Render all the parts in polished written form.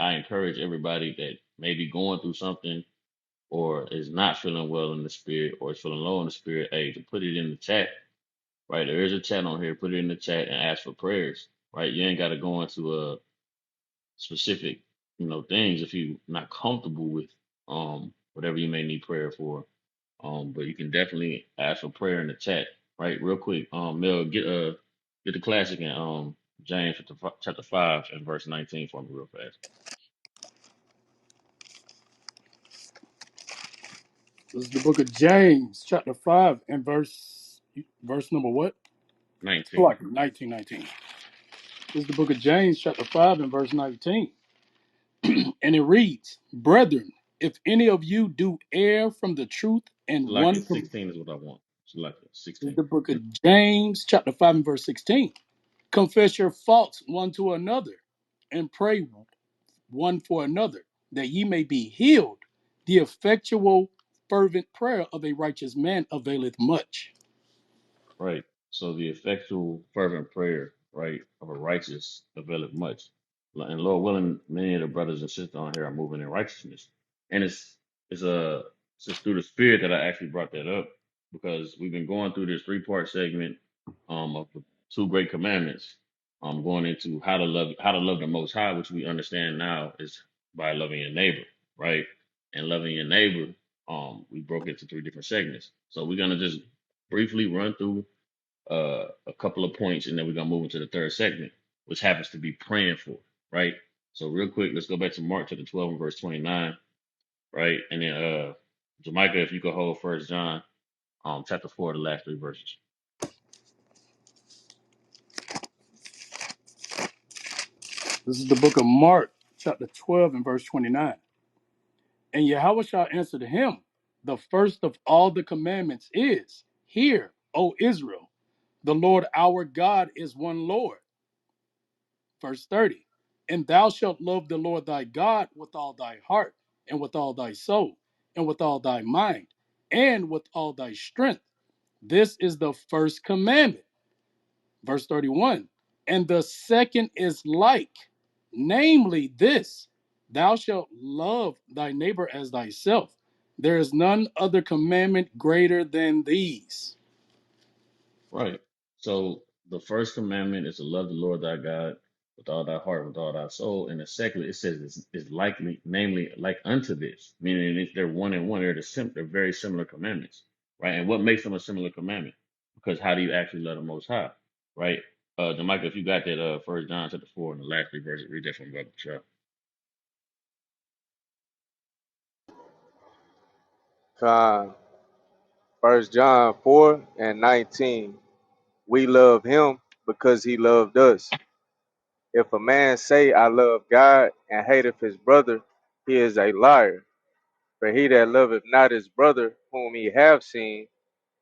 I encourage everybody that may be going through something or is not feeling well in the spirit or is feeling low in the spirit, hey, to put it in the chat, right? There is a chat on here. Put it in the chat and ask for prayers, right? You ain't got to go into a specific, things if you're not comfortable with whatever you may need prayer for. But you can definitely ask for prayer in the chat, right? Real quick, Mel, get the classic in James chapter 5 and verse 19 for me real fast. This is the book of James, chapter 5, and verse number what? I 19. like it, 19. This is the book of James, chapter 5, and verse 19. And it reads, Brethren, if any of you do err from the truth and Like one it, from 16 is what I want. Like it, this is 16. the book of James, chapter 5, and verse 16. Confess your faults one to another and pray one for another, that ye may be healed. The effectual, fervent prayer of a righteous man availeth much. Right. So the effectual fervent prayer, right, of a righteous availeth much. And Lord willing, many of the brothers and sisters on here are moving in righteousness. And it's a it's just through the spirit that I actually brought that up because we've been going through this three-part segment of the two great commandments. Going into how to love the most high, which we understand now is by loving your neighbor, right? And loving your neighbor, we broke it to three different segments. So we're gonna just briefly run through a couple of points, and then we're gonna move into the third segment, which happens to be praying for, right? So real quick, let's go back to Mark chapter 12 and verse 29, right? And then Jamaica, if you could hold First John chapter 4, the last three verses. This is the book of Mark, chapter 12, and verse 29. And Yahweh shall answer to him, the first of all the commandments is, Hear, O Israel, the Lord our God is one Lord. Verse 30. And thou shalt love the Lord thy God with all thy heart, and with all thy soul, and with all thy mind, and with all thy strength. This is the first commandment. Verse 31. And the second is like, namely this, thou shalt love thy neighbor as thyself. There is none other commandment greater than these. Right. So the first commandment is to love the Lord thy God with all thy heart, with all thy soul. And the second, it says is likely, namely, like unto this, meaning they're one and one. They're very similar commandments, right? And what makes them a similar commandment? Because how do you actually love the Most High, right? Jamaica, if you got that, First John chapter 4 and the last three verses, read that from Brother Chuck. Uh, 1 John 4 and 19. We love him because he loved us. If a man say, I love God, and hateth his brother, he is a liar. For he that loveth not his brother whom he have seen,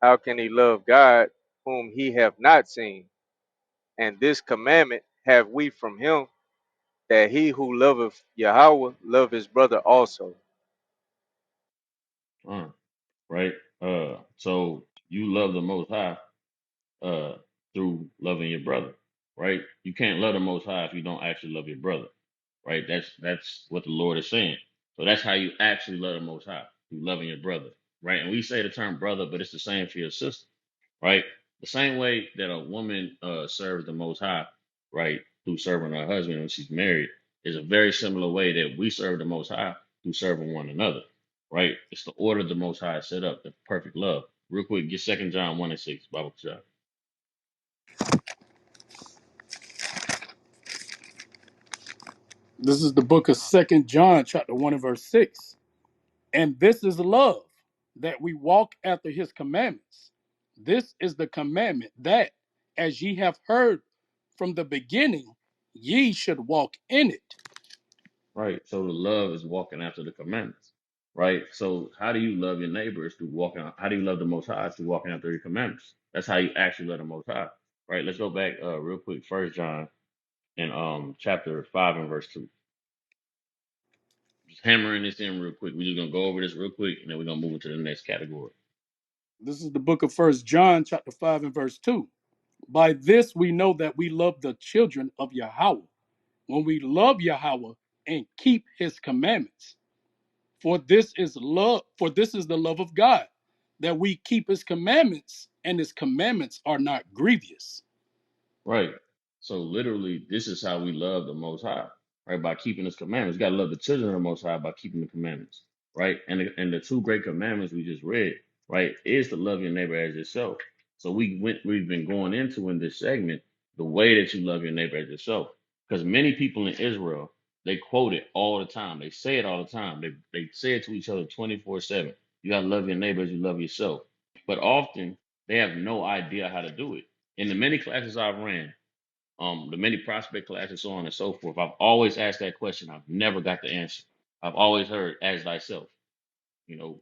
how can he love God whom he have not seen? And this commandment have we from him, that he who loveth Yahweh love his brother also. Right? So you love the Most High uh, through loving your brother, right? You can't love the Most High if you don't actually love your brother, right? That's what the Lord is saying. So that's how you actually love the Most High, through loving your brother, right? And we say the term brother, but it's the same for your sister, right? The same way that a woman serves the Most High, right, through serving her husband when she's married, is a very similar way that we serve the Most High through serving one another, right? It's the order the Most High set up, the perfect love. Real quick, get Second John 1 and 6, Bible shot. This is the book of Second John, chapter 1 and verse 6. And this is love, that we walk after his commandments. This is the commandment that, as ye have heard from the beginning, ye should walk in it. Right. So the love is walking after the commandments. Right. So how do you love your neighbors through walking? How do you love the Most High through walking after your commandments? That's how you actually love the Most High. Right. Let's go back real quick. First John in chapter 5 and verse 2. Just hammering this in real quick. We're just gonna go over this real quick, and then we're gonna move into the next category. This is the book of First John, chapter 5 and verse 2. By this we know that we love the children of Yahweh, when we love Yahweh and keep his commandments. For this is the love of God, that we keep his commandments, and his commandments are not grievous. Right. So literally, this is how we love the Most High, right? By keeping His commandments. You gotta love the children of the Most High by keeping the commandments, right? And the two great commandments we just read, right, is to love your neighbor as yourself. So we've been going into in this segment the way that you love your neighbor as yourself, because many people in Israel they quote it all the time. They say it all the time. They say it to each other 24/7. You gotta love your neighbor as you love yourself. But often they have no idea how to do it. In the many classes I've ran, the many prospect classes, so on and so forth, I've always asked that question. I've never got the answer. I've always heard "as thyself."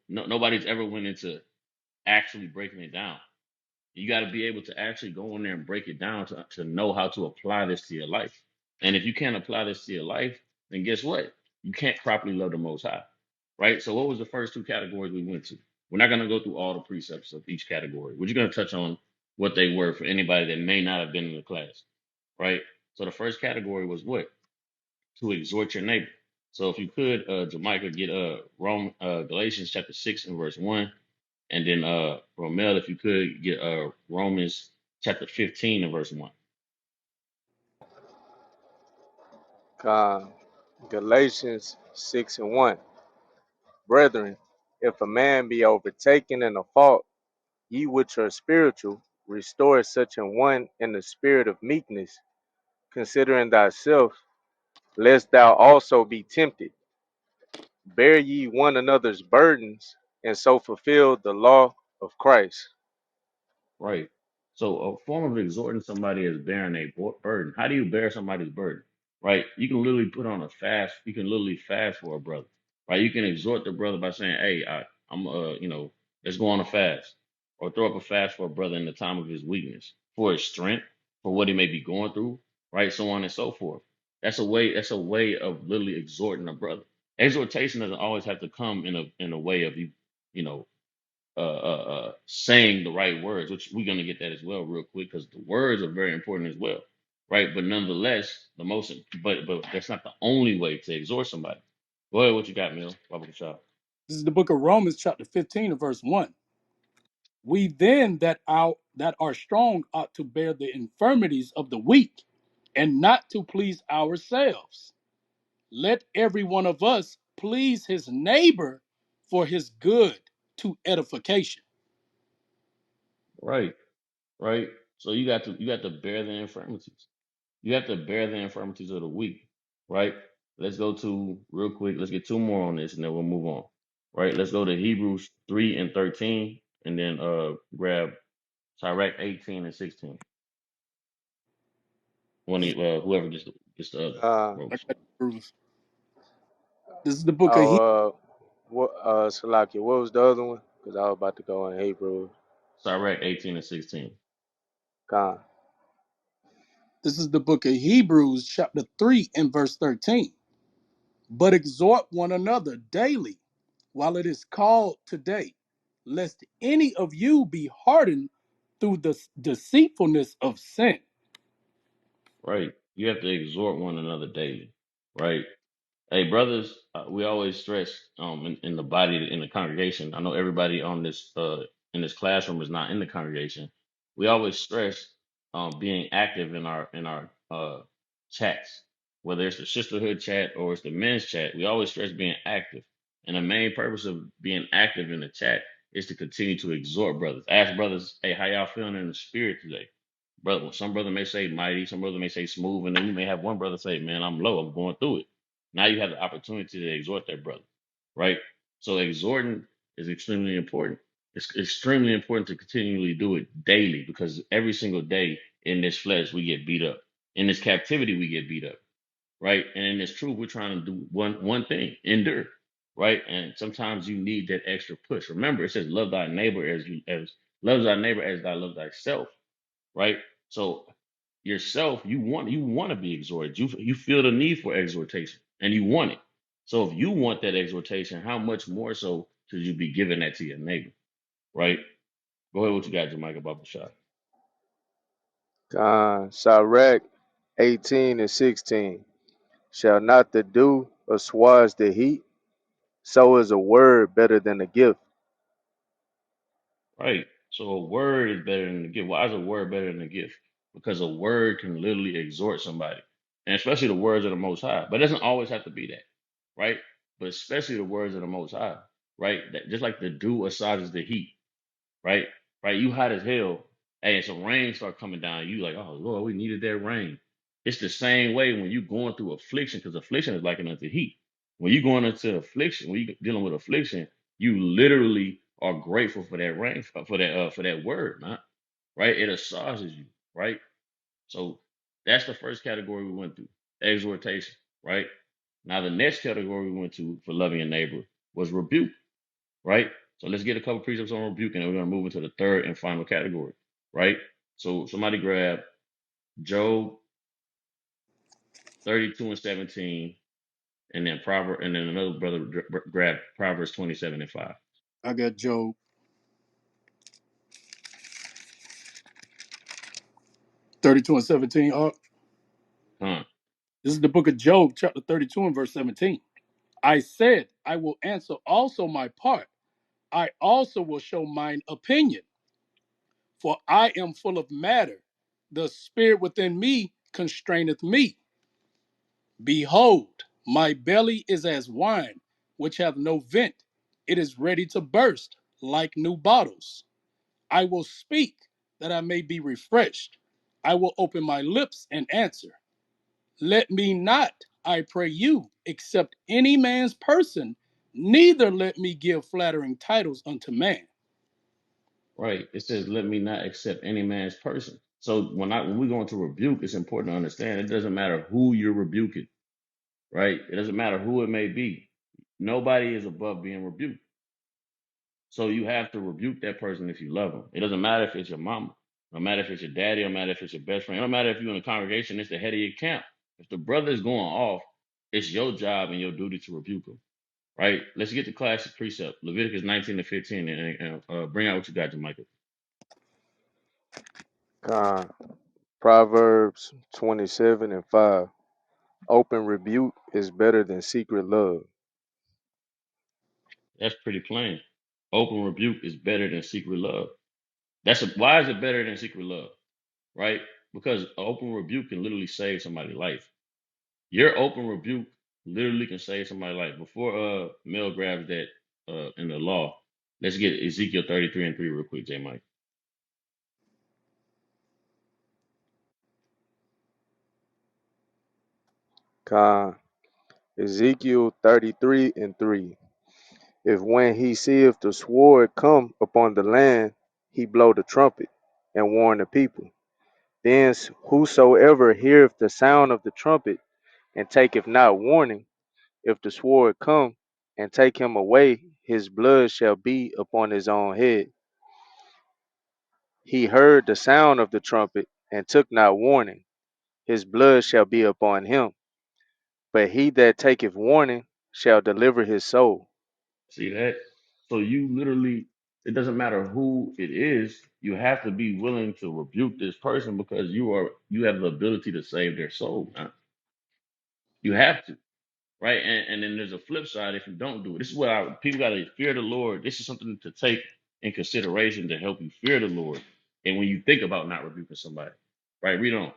Nobody's ever went into actually breaking it down. You got to be able to actually go in there and break it down to know how to apply this to your life. And if you can't apply this to your life, then guess what? You can't properly love the Most High, right? So, what was the first two categories we went to? We're not going to go through all the precepts of each category. We're just going to touch on what they were for anybody that may not have been in the class, right? So, the first category was what? To exhort your neighbor. So, if you could, Jamaica, get Galatians chapter 6 and verse 1, and then Romel, if you could get Romans chapter 15 and verse 1. Con. Galatians 6 and 1. Brethren, if a man be overtaken in a fault, ye which are spiritual, restore such an one in the spirit of meekness, considering thyself, lest thou also be tempted. Bear ye one another's burdens, and so fulfill the law of Christ. Right. So a form of exhorting somebody is bearing a burden. How do you bear somebody's burden? Right. You can literally put on a fast. You can literally fast for a brother. Right. You can exhort the brother by saying, "Hey, I'm let's go on a fast," or throw up a fast for a brother in the time of his weakness, for his strength, for what he may be going through. Right. So on and so forth. That's a way. That's a way of literally exhorting a brother. Exhortation doesn't always have to come in a way of you know saying the right words, which we're going to get that as well real quick because the words are very important as well, right? But nonetheless, but that's not the only way to exhort somebody. Go ahead, what you got, Mill? Baba Kashab. This is the book of Romans, chapter 15, and verse 1. We then that are strong ought to bear the infirmities of the weak, and not to please ourselves. Let every one of us please his neighbor for his good, to edification. Right, right. So you got to bear the infirmities. You have to bear the infirmities of the weak, right? Let's go to real quick. Let's get two more on this, and then we'll move on. Right. Let's go to Hebrews 3 and 13, and then grab Sirach 18 and 16. Whoever gets the other Uh, I ropes. got Hebrews. This is the book of He. oh, what, Salakia, what was the other one? Because I was about to go in Hebrew. Sirach 18 and 16. Con. This is the book of Hebrews, chapter 3, and verse 13. But exhort one another daily, while it is called today, lest any of you be hardened through the deceitfulness of sin. Right. You have to exhort one another daily. Right. Hey, brothers, we always stress in the body in the congregation. I know everybody on this in this classroom is not in the congregation. We always stress being active in our chats, whether it's the sisterhood chat or it's the men's chat. We always stress being active, and the main purpose of being active in the chat is to continue to exhort brothers. Ask brothers, hey, how y'all feeling in the spirit today? Brother, some brother may say mighty, some brother may say smooth, and then you may have one brother say, man, I'm low, I'm going through it. Now you have the opportunity to exhort that brother, right? So exhorting is extremely important. It's extremely important to continually do it daily because every single day in this flesh we get beat up. In this captivity we get beat up, right? And in this truth we're trying to do one thing, endure, right? And sometimes you need that extra push. Remember, it says love thy neighbor as love thy neighbor as thy love thyself, right? So yourself, you want to be exhorted. You feel the need for exhortation, and you want it. So if you want that exhortation, how much more so should you be giving that to your neighbor, right? Go ahead, what you got, Jamaica Baba Shah. Con. Sirach 18 and 16. Shall not the dew assuage the heat? So is a word better than a gift. Right. So a word is better than a gift. Why is a word better than a gift? Because a word can literally exhort somebody, and especially the words of the Most High. But it doesn't always have to be that, right? But especially the words of the Most High, right? That just like the dew assuages the heat, right? Right? You hot as hell, hey, and some rain start coming down. You like, oh Lord, we needed that rain. It's the same way when you going through affliction, because affliction is likened unto heat. When you going into affliction, when you dealing with affliction, you literally are grateful for that rain, for that word, man. Right? It assuages you, right? So that's the first category we went through, exhortation, right? Now the next category we went to for loving your neighbor was rebuke, right? So let's get a couple precepts on rebuke, and then we're gonna move into the third and final category, right? So somebody grab Job 32 and 17, and then and then another brother grab Proverbs 27 and 5. I got Job 32 and 17. Huh. This is the book of Job, chapter 32 and verse 17. I said, I will answer also my part. I also will show mine opinion, for I am full of matter. The spirit within me constraineth me. Behold, my belly is as wine, which hath no vent. It is ready to burst like new bottles. I will speak that I may be refreshed. I will open my lips and answer. Let me not, I pray you, accept any man's person, neither let me give flattering titles unto man. Right. It says, "Let me not accept any man's person." So when we go into rebuke, it's important to understand it doesn't matter who you're rebuking, right? It doesn't matter who it may be. Nobody is above being rebuked. So you have to rebuke that person if you love them. It doesn't matter if it's your mama, no matter if it's your daddy, no matter if it's your best friend, no matter if you're in a congregation, it's the head of your camp. If the brother is going off, it's your job and your duty to rebuke him, right? Let's get the classic precept, Leviticus 19 to 15, and bring out what you got, Jamaica. Con. Proverbs 27 and 5. Open rebuke is better than secret love. That's pretty plain. Open rebuke is better than secret love. Why is it better than secret love? Right? Because open rebuke can literally save somebody's life. Your open rebuke literally can save somebody's life. Before Mel grabs that in the law, let's get Ezekiel 33 and 3 real quick, J Mike. Con. Ezekiel 33 and 3. If when he seeth the sword come upon the land, he blow the trumpet and warn the people. Then whosoever heareth the sound of the trumpet and taketh not warning, if the sword come and take him away, his blood shall be upon his own head. He heard the sound of the trumpet and took not warning, his blood shall be upon him. But he that taketh warning shall deliver his soul. See that? So you literally, it doesn't matter who it is, you have to be willing to rebuke this person because you have the ability to save their soul, man. You have to. Right? And then there's a flip side if you don't do it. This is what people got to fear the Lord. This is something to take in consideration to help you fear the Lord. And when you think about not rebuking somebody, right? Read on.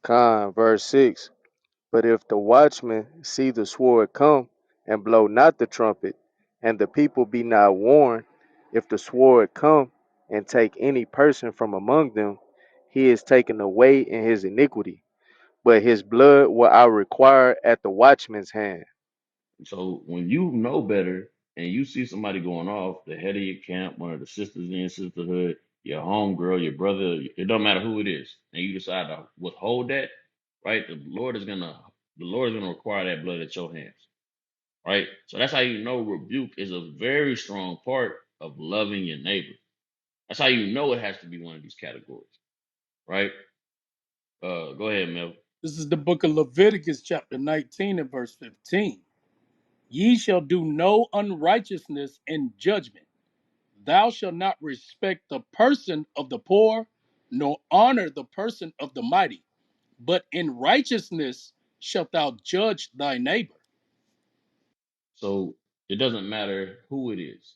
Con, verse 6. But if the watchman see the sword come, and blow not the trumpet, and the people be not warned, if the sword come, and take any person from among them, he is taken away in his iniquity. But his blood will I require at the watchman's hand. So when you know better and you see somebody going off, the head of your camp, one of the sisters in your sisterhood, your homegirl, your brother, it don't matter who it is, and you decide to withhold that, right? The Lord is gonna require that blood at your hands. Right? So that's how you know rebuke is a very strong part of loving your neighbor. That's how you know it has to be one of these categories, right? Go ahead, Mel. This is the book of Leviticus, chapter 19 and verse 15. Ye shall do no unrighteousness in judgment. Thou shalt not respect the person of the poor, nor honor the person of the mighty. but in righteousness shalt thou judge thy neighbor. So it doesn't matter who it is.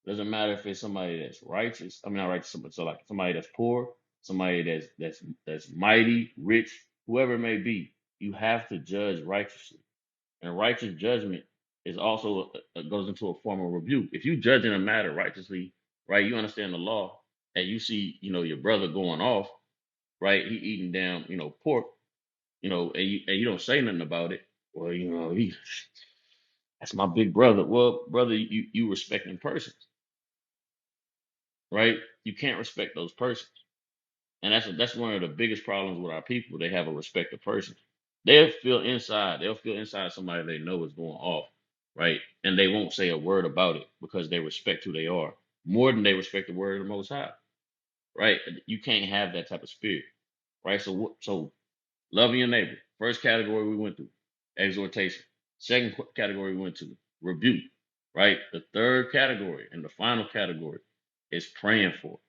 It doesn't matter if it's somebody that's righteous. I mean, not righteous, but so like somebody that's poor, somebody that's mighty, rich, whoever it may be. You have to judge righteously, and righteous judgment is also goes into a form of rebuke. If you judging a matter righteously, right, you understand the law, and you see, your brother going off, right, he eating down, pork, and you don't say nothing about it. Well, that's my big brother. Well, brother, you respecting persons, right? You can't respect those persons, and that's one of the biggest problems with our people. They have a respect of persons. They'll feel inside somebody they know is going off, right? And they won't say a word about it because they respect who they are more than they respect the word of the Most High, right? You can't have that type of spirit, right? So loving your neighbor. First category we went through, exhortation. Second category we went to, rebuke. Right. The third category and the final category is praying for.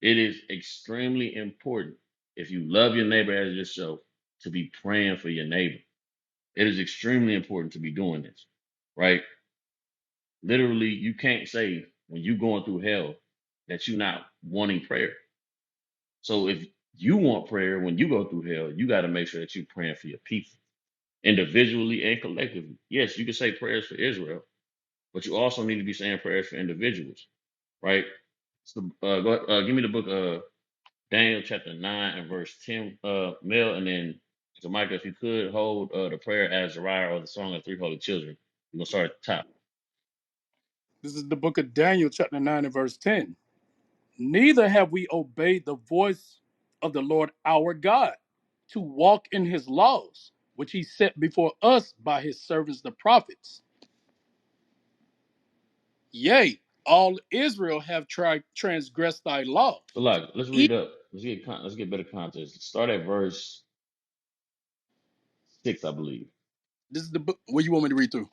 It is extremely important if you love your neighbor as yourself to be praying for your neighbor. It is extremely important to be doing this. Right. Literally, you can't say when you're going through hell that you're not wanting prayer. So if you want prayer when you go through hell, you got to make sure that you're praying for your people individually and collectively. Yes, you can say prayers for Israel, but you also need to be saying prayers for individuals, right? So, give me the book of Daniel chapter 9 and verse 10, Mel, and then Jamaica, if you could hold the prayer as Azariah or the song of three holy children. We're gonna start at the top. This is the book of Daniel, chapter 9 and verse 10. Neither have we obeyed the voice of the Lord our God to walk in his laws, which he set before us by his servants the prophets. Yea, all Israel have transgressed thy law. So like, let's E- read up. Let's get better context. Start at verse 6, I believe. This is the book. What you want me to read through?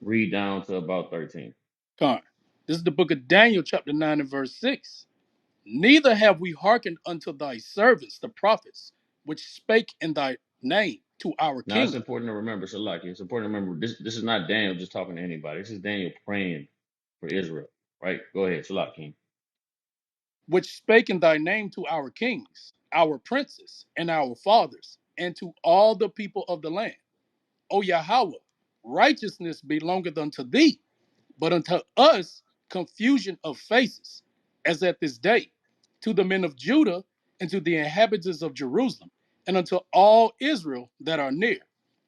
Read down to about 13. Con. This is the book of Daniel, chapter 9 and verse 6. Neither have we hearkened unto thy servants, the prophets, which spake in thy name to our Now it's king, important to remember, so like it's important to remember this is not Daniel just talking to anybody. This is Daniel praying for Israel. Right? Go ahead, Shalak King. which spake in thy name to our kings, our princes, and our fathers, and to all the people of the land. O Yahweh, righteousness belongeth unto thee, but unto us confusion of faces, as at this day, to the men of Judah and to the inhabitants of Jerusalem, and unto all Israel that are near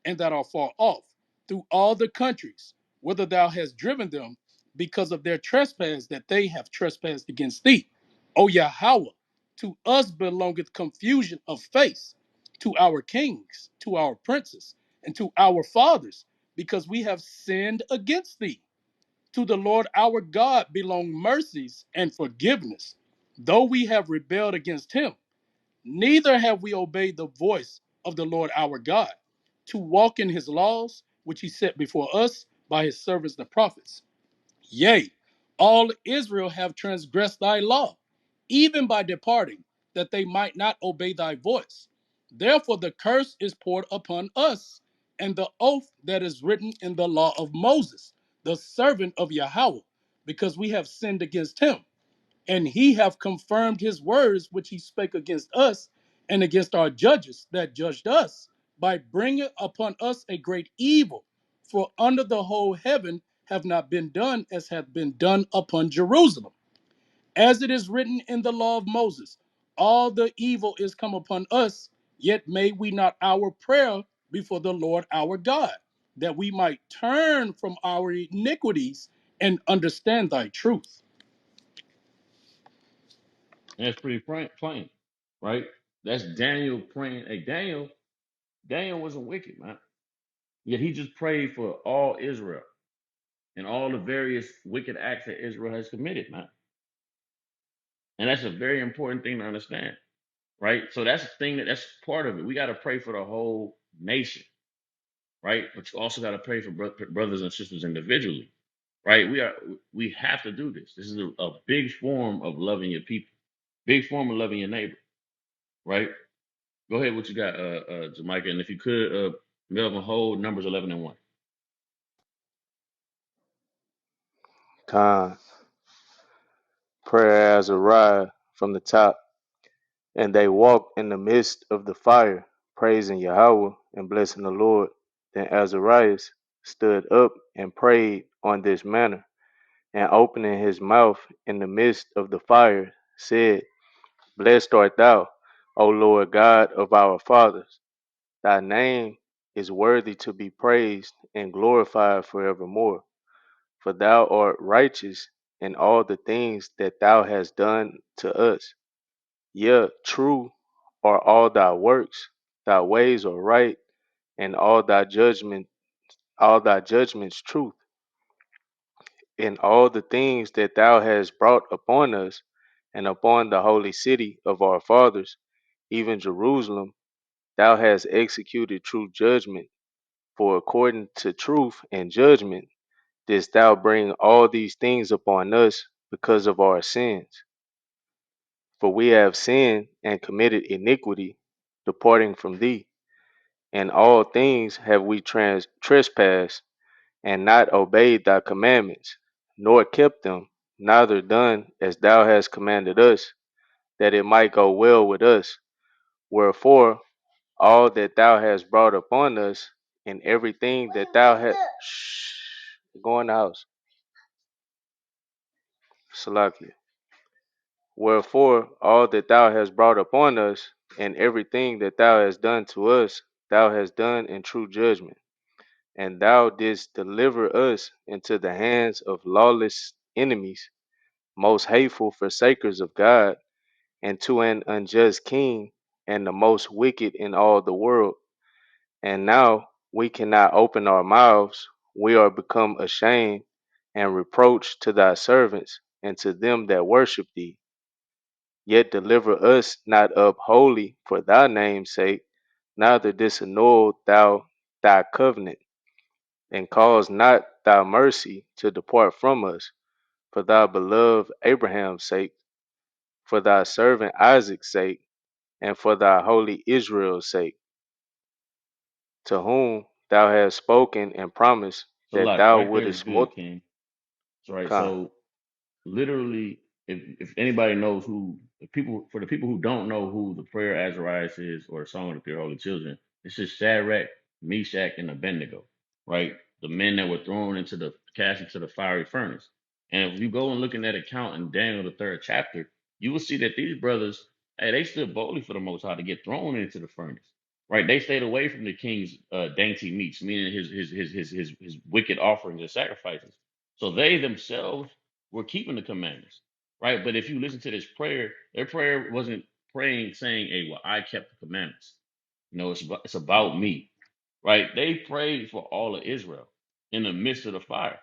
and that are far off, through all the countries, whither thou hast driven them, because of their trespass that they have trespassed against thee. O Yahweh, to us belongeth confusion of face, to our kings, to our princes, and to our fathers, because we have sinned against thee. To the Lord our God belong mercies and forgiveness, though we have rebelled against him. Neither have we obeyed the voice of the Lord our God, to walk in his laws, which he set before us by his servants the prophets. Yea, all Israel have transgressed thy law, even by departing, that they might not obey thy voice. Therefore the curse is poured upon us, and the oath that is written in the law of Moses, the servant of Yahweh, because we have sinned against him, and he have confirmed his words which he spake against us and against our judges that judged us, by bringing upon us a great evil. For under the whole heaven have not been done as hath been done upon Jerusalem. As it is written in the law of Moses, all the evil is come upon us, yet made we not our prayer before the Lord our God, that we might turn from our iniquities and understand thy truth. And it's pretty plain, right? That's Daniel praying. Hey, Daniel wasn't wicked, man. Yet he just prayed for all Israel and all the various wicked acts that Israel has committed, man. And that's a very important thing to understand, right? So that's the thing that's part of it. We got to pray for the whole nation, right? But you also got to pray for brothers and sisters individually, right? We have to do this. This is a big form of loving your people, big form of loving your neighbor, right? Go ahead, what you got, Jamaica, and if you could, Melvin, hold Numbers 11 and 1. Khan, prayer Azariah from the top. And they walked in the midst of the fire, praising Yahweh and blessing the Lord. Then Azarias stood up and prayed on this manner, and opening his mouth in the midst of the fire, said, Blessed art thou, O Lord God of our fathers. Thy name is worthy to be praised and glorified forevermore. For thou art righteous in all the things that thou hast done to us. Yea, true are all thy works, thy ways are right, and all thy judgments truth. In all the things that thou hast brought upon us, and upon the holy city of our fathers, even Jerusalem, thou hast executed true judgment. For according to truth and judgment didst thou bring all these things upon us because of our sins. For we have sinned and committed iniquity, departing from thee. In all things have we trespassed, and not obeyed thy commandments, nor kept them, neither done as thou hast commanded us, that it might go well with us. Wherefore, all that thou hast brought upon us, and everything that thou hast. Shh, go in the house. Salakia. Wherefore, all that thou hast brought upon us, and everything that thou hast done to us, thou hast done in true judgment. And thou didst deliver us into the hands of lawless enemies, most hateful forsakers of God, and to an unjust king, and the most wicked in all the world. And now we cannot open our mouths, we are become ashamed and reproach to thy servants and to them that worship thee. Yet deliver us not up wholly for thy name's sake, neither disannul thou thy covenant, and cause not thy mercy to depart from us, for thy beloved Abraham's sake, for thy servant Isaac's sake, and for thy holy Israel's sake, to whom thou hast spoken and promised So, that like, thou right there is wouldest good, King. So, right, multiply. so literally, if anybody knows who the people, for the people who don't know who the prayer Azarias is or the song of the pure holy children, it's just Shadrach, Meshach, and Abednego, right? The men that were thrown into the cast into the fiery furnace. And if you go and look in that account in Daniel the third chapter, you will see that these brothers, hey, they stood boldly for the Most High to get thrown into the furnace. Right, they stayed away from the king's dainty meats, meaning his wicked offerings and sacrifices. So they themselves were keeping the commandments, right? But if you listen to this prayer, their prayer wasn't praying saying, "Hey, well, I kept the commandments." It's about me, right? They prayed for all of Israel in the midst of the fire.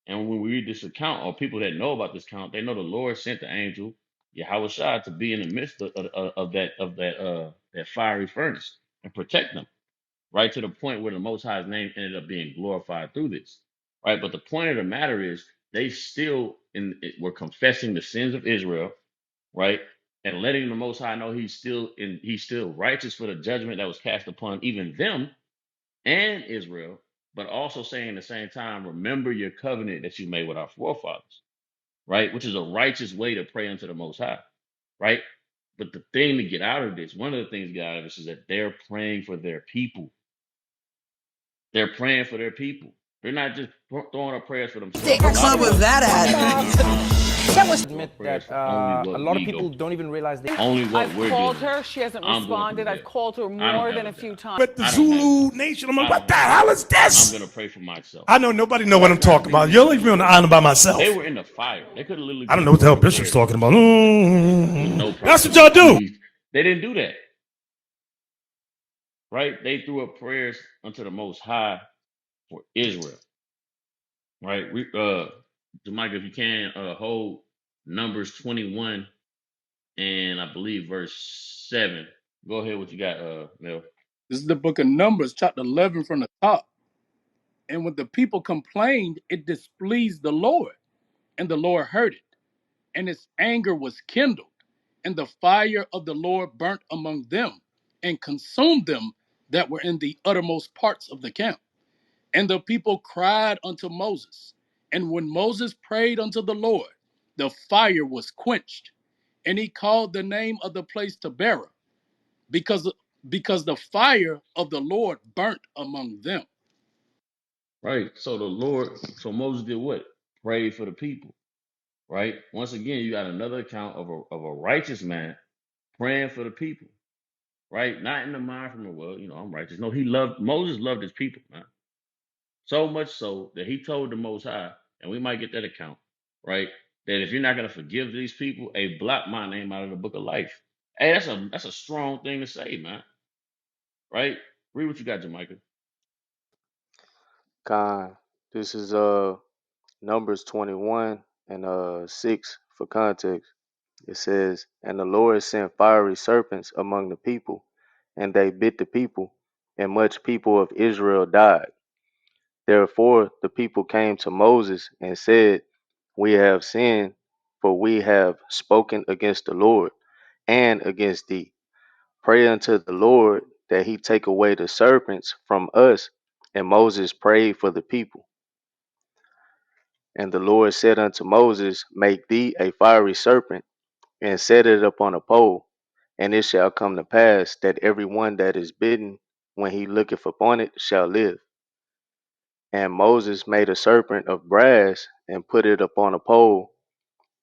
And when we read this account, or people that know about this account, they know the Lord sent the angel Yahweh Shai to be in the midst of that fiery furnace and protect them, right, to the point where the Most High's name ended up being glorified through this, right? But the point of the matter is, they still were confessing the sins of Israel, right, and letting the Most High know he's still righteous for the judgment that was cast upon even them and Israel, but also saying at the same time, remember your covenant that you made with our forefathers, right, which is a righteous way to pray unto the Most High, right? But the thing to get out of this, one of the things to get out of this is that they're praying for their people. They're praying for their people. They're not just throwing up prayers for themselves. A lot of us throw up prayers for only what we go through, only what we're dealing with. I'm going through hell. I don't have a job. With the I don't have Zulu this. Nation. I'm like, I what don't the have hell that. is I'm this? gonna pray for myself. I know nobody know what Right? I'm Not talking seeing about. this You as leave a me on the island personal by thing. They myself. were in the fire. They could have literally I don't been know what the hell throwing up Bishop's prayers for talking about. themselves with no That's what problem. y'all I do. mean, they didn't do that, right? They threw up prayers unto the Most High for Israel, right? Jamaica, if you can, hold Numbers 21 and I believe verse 7. Go ahead, what you got, Mel? This is the book of Numbers, chapter 11 from the top. And when the people complained, it displeased the Lord, and the Lord heard it. And his anger was kindled, and the fire of the Lord burnt among them. and consumed them that were in the uttermost parts of the camp. And the people cried unto Moses. And when Moses prayed unto the Lord, the fire was quenched. And he called the name of the place Taberah, because, because the fire of the Lord burnt among them. Right. So the Lord, so Moses did what? Prayed for the people. Right. Once again, you got another account of a righteous man praying for the people. Right. Not in the mind from the well, I'm righteous. No, Moses loved his people, man. So much so that he told the Most High, and we might get that account, right? That if you're not gonna forgive these people, hey, block my name out of the book of life. Hey, that's a strong thing to say, man. Right? Read what you got, Jamaica. Con. This is Numbers 21 and 6 for context. It says, "And the Lord sent fiery serpents among the people, and they bit the people, and much people of Israel died. Therefore the people came to Moses and said, We have sinned, for we have spoken against the Lord and against thee. Pray unto the Lord that he take away the serpents from us." And Moses prayed for the people. And the Lord said unto Moses, Make thee a fiery serpent, and set it upon a pole. And it shall come to pass that every one that is bitten, when he looketh upon it, shall live. And Moses made a serpent of brass, and put it upon a pole.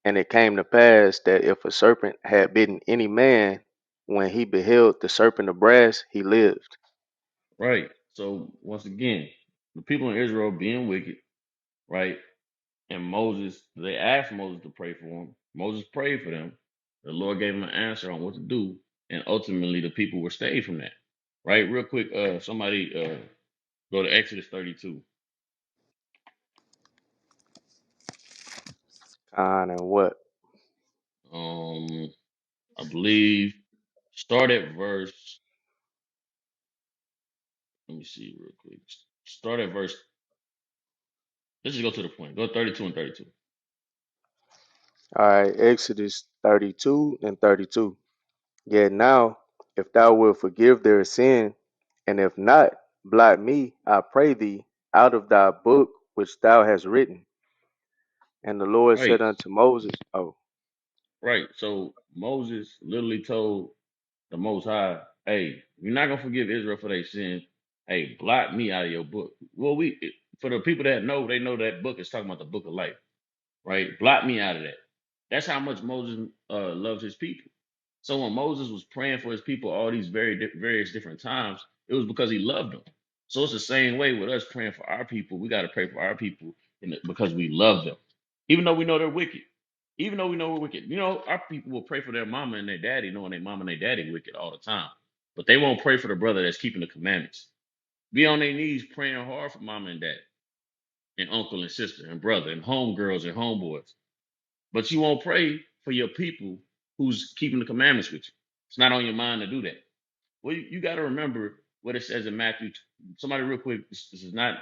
And it came to pass that if a serpent had bitten any man, when he beheld the serpent of brass, he lived. Right. So once again, the people in Israel being wicked, right? And Moses, they asked Moses to pray for them. Moses prayed for them. The Lord gave him an answer on what to do, and ultimately the people were saved from that. Right? Real quick, somebody go to Exodus 32. Con and what? Um, I believe start at verse. Let me see real quick. Start at verse. Let's just go to the point. Go 32 and 32. All right, Exodus 32 and 32. Yet now, if thou wilt forgive their sin, and if not, blot me, I pray thee, out of thy book which thou hast written. And the Lord Right, said unto Moses, Oh, right. So Moses literally told the Most High, "Hey, you're not gonna forgive Israel for their sin. Hey, blot me out of your book." Well, for the people that know, they know that book is talking about the book of life, right? Blot me out of that. That's how much Moses loves his people. So when Moses was praying for his people all these various different times, it was because he loved them. So it's the same way with us praying for our people. We got to pray for our people because we love them, even though we know they're wicked. Even though we know we're wicked, our people will pray for their mama and their daddy, knowing their mama and their daddy wicked all the time. But they won't pray for the brother that's keeping the commandments. Be on their knees praying hard for mama and daddy, and uncle and sister and brother and homegirls and homeboys. But you won't pray for your people who's keeping the commandments with you. It's not on your mind to do that. Well, you got to remember what it says in Matthew. Somebody, real quick, this is not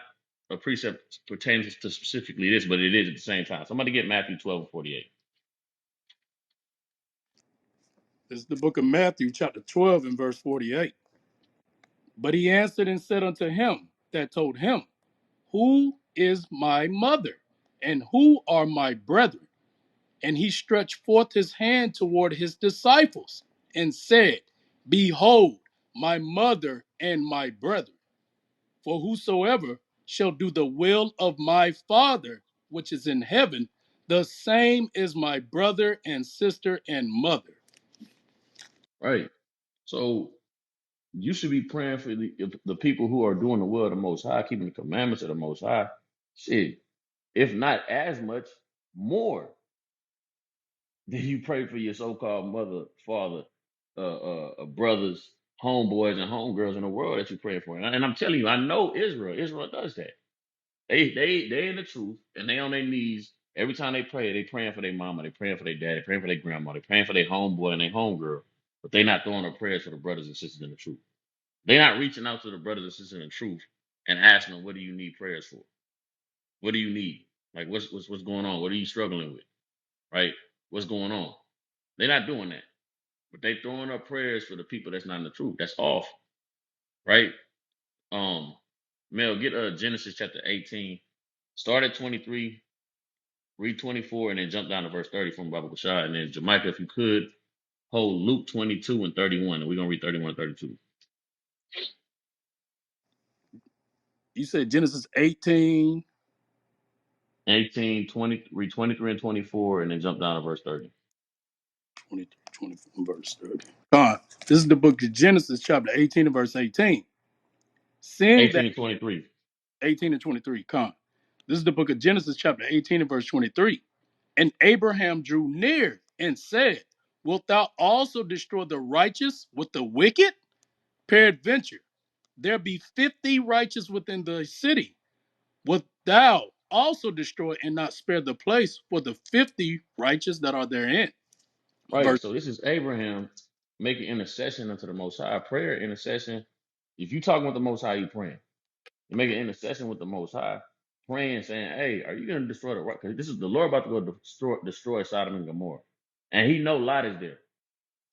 a precept pertaining to specifically this, but it is at the same time. Somebody get Matthew 12 and 48. This is the book of Matthew, chapter 12, and verse 48. But he answered and said unto him that told him, Who is my mother? And who are my brethren? And he stretched forth his hand toward his disciples and said, Behold, my mother and my brethren. For whosoever shall do the will of my Father which is in heaven, the same is my brother and sister and mother. Right. So you should be praying for the people who are doing the will of the Most High, keeping the commandments of the Most High. Shit, if not as much, more than you pray for your so-called mother, father, brothers, homeboys, and homegirls in the world that you're praying for. And I'm telling you, I know Israel. Israel does that. They in the truth, and they on their knees every time they pray. They praying for their mama, they praying for their daddy, praying for their grandma, they praying for their homeboy and their homegirl. But they not throwing up prayers for the brothers and sisters in the truth. They're not reaching out to the brothers and sisters in the truth and asking them, "What do you need prayers for? What do you need? Like, what's going on? What are you struggling with? Right? What's going on?" They're not doing that. but they throwing up prayers for the people that's not in the truth. That's off, right? Um, Mel, get Genesis chapter 18, start at 23, read 24, and then jump down to verse 30 from Baba Bashar. And then Jamaica, if you could, hold Luke 22 and 31, and we're gonna read 31 and 32. You said Genesis 18, 18, 20, read 23 and 24, and then jump down to verse 30. 24, verse 30. This is the book of Genesis, chapter 18 and verse 18. Seeing 18 that and 23. 18 and 23. This is the book of Genesis, chapter 18 and verse 23. And Abraham drew near and said, wilt thou also destroy the righteous with the wicked? Peradventure, there be 50 righteous within the city. Wilt thou also destroy and not spare the place for the 50 righteous that are therein? Right. Verse So this is Abraham making intercession unto the Most High. Prayer, intercession. If you talking with the Most High, you praying. You make an intercession with the Most High, praying, saying, "Hey, are you going to destroy the right? Because this is the Lord about to go destroy Sodom and Gomorrah, and He know Lot is there,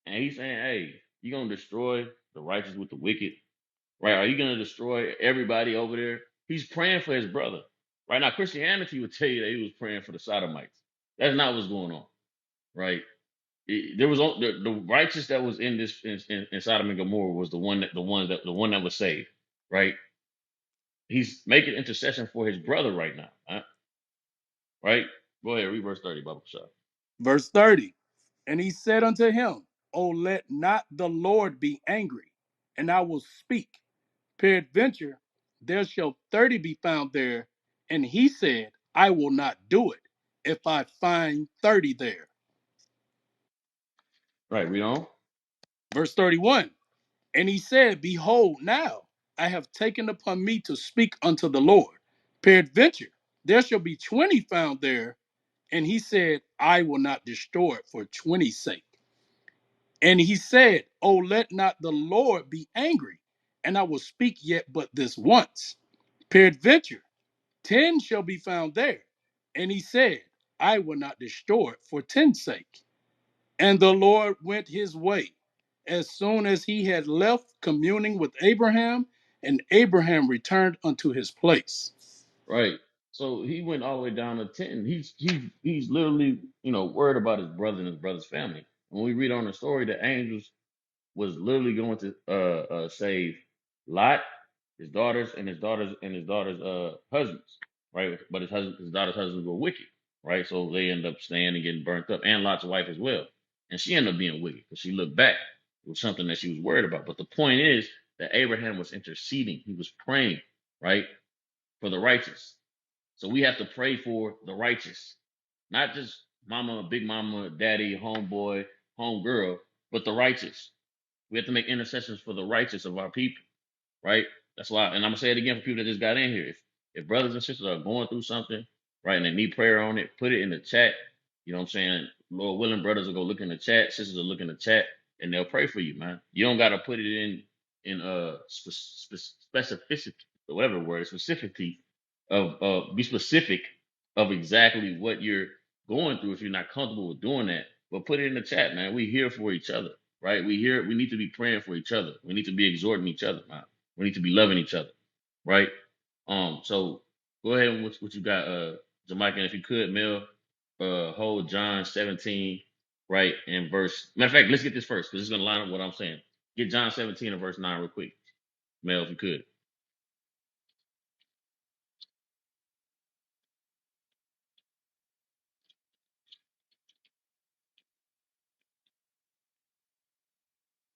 and He's saying, "Hey, you going to destroy the righteous with the wicked, right? Are you going to destroy everybody over there?" He's praying for his brother. Right now, Christianity would tell you that he was praying for the Sodomites. That's not what's going on, right? There was the righteous that was in this in Sodom and Gomorrah was the one that was saved, right? He's making intercession for his brother right now, right? Go ahead, read verse 30, Baba Shah. verse 30. And he said unto him, O let not the Lord be angry, and I will speak. Peradventure, there shall 30 be found there. And he said, I will not do it if I find 30 there. Right, read on. Verse 31. And he said, behold, now I have taken upon me to speak unto the Lord. Peradventure, there shall be 20 found there. And he said, I will not destroy it for 20's sake. And he said, oh, let not the Lord be angry, and I will speak yet but this once. Peradventure, 10 shall be found there. And he said, I will not destroy it for 10's sake. And the Lord went his way as soon as he had left communing with Abraham, and Abraham returned unto his place. Right. So he went all the way down to 10. He's literally, worried about his brother and his brother's family. When we read on the story, the angels was literally going to save Lot, his daughters, and his daughters' husbands, right? But his daughter's husbands were wicked, right? So they end up staying and getting burnt up, and Lot's wife as well. And she ended up being wicked because she looked back. It was something that she was worried about. But the point is that Abraham was interceding. He was praying, right, for the righteous. So we have to pray for the righteous, not just mama, big mama, daddy, homeboy, homegirl, but the righteous. We have to make intercessions for the righteous of our people, right? That's why, and I'm gonna say it again for people that just got in here. If brothers and sisters are going through something, right, and they need prayer on it, put it in the chat. You know what I'm saying? Lord willing, brothers will go look in the chat, sisters will look in the chat, and they'll pray for you, man. You don't gotta put it in specificity, or whatever word, specificity of be specific of exactly what you're going through if you're not comfortable with doing that. But put it in the chat, man. We here for each other, right? We need to be praying for each other. We need to be exhorting each other, man. We need to be loving each other, right? So go ahead and what you got, Jamaica, and if you could, Mel, hold John 17, right, and verse. Matter of fact, let's get this first because it's gonna line up what I'm saying. Get John 17 and verse 9 real quick, Mel, if you could.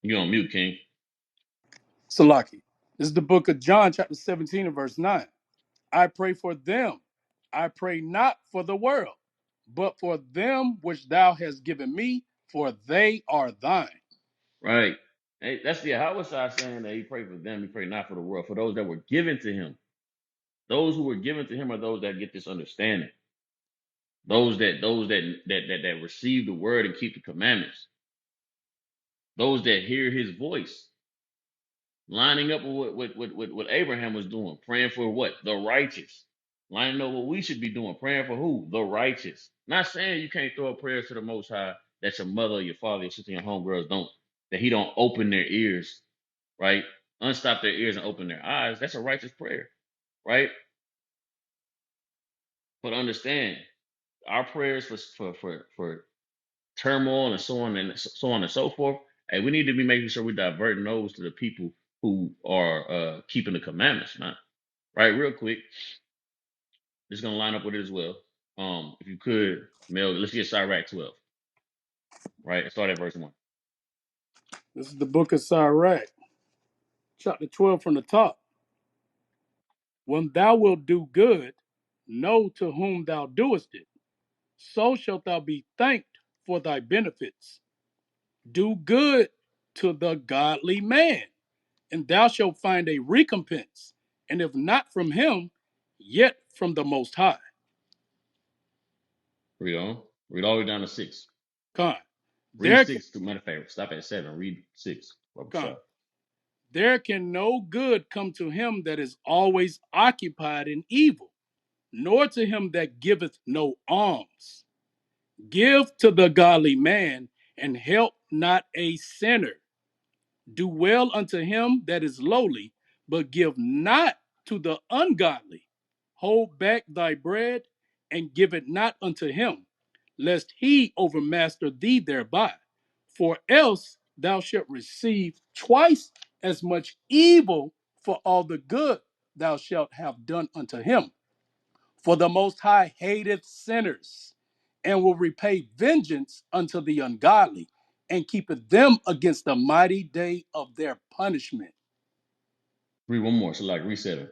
You on mute, King. Salaki. This is the book of John, chapter 17, and verse 9. I pray for them. I pray not for the world, but for them which thou hast given me, for they are thine. Right. Hey, that's the how was I saying that he prayed for them, he prayed not for the world, for those that were given to him. Those who were given to him are those that get this understanding. Those that receive the word and keep the commandments. Those that hear his voice. Lining up with what Abraham was doing, praying for what? The righteous. Lining up what we should be doing, praying for who? The righteous. Not saying you can't throw a prayer to the most high that your mother, your father, your sister, your homegirls don't, that he don't open their ears, right? Unstop their ears and open their eyes. That's a righteous prayer, right? But understand, our prayers for turmoil and so on and so forth. Hey, we need to be making sure we're diverting those to the people who are keeping the commandments, man. Right, real quick, just gonna line up with it as well. If you could, Mel, let's get Sirach 12, right? Start at verse 1. This is the book of Sirach, chapter 12 from the top. When thou wilt do good, know to whom thou doest it. So shalt thou be thanked for thy benefits. Do good to the godly man, and thou shalt find a recompense. And if not from him, yet from the Most High. Read on. Read all the way down to 6. Con. Read There, 6 to matter of fact, stop at 7. Read 6. con. There can no good come to him that is always occupied in evil, nor to him that giveth no alms. Give to the godly man, and help not a sinner. Do well unto him that is lowly, but give not to the ungodly. Hold back thy bread, and give it not unto him, lest he overmaster thee thereby. For else thou shalt receive twice as much evil for all the good thou shalt have done unto him. For the Most High hateth sinners, and will repay vengeance unto the ungodly, and keepeth them against the mighty day of their punishment. Read one more. So like read 7.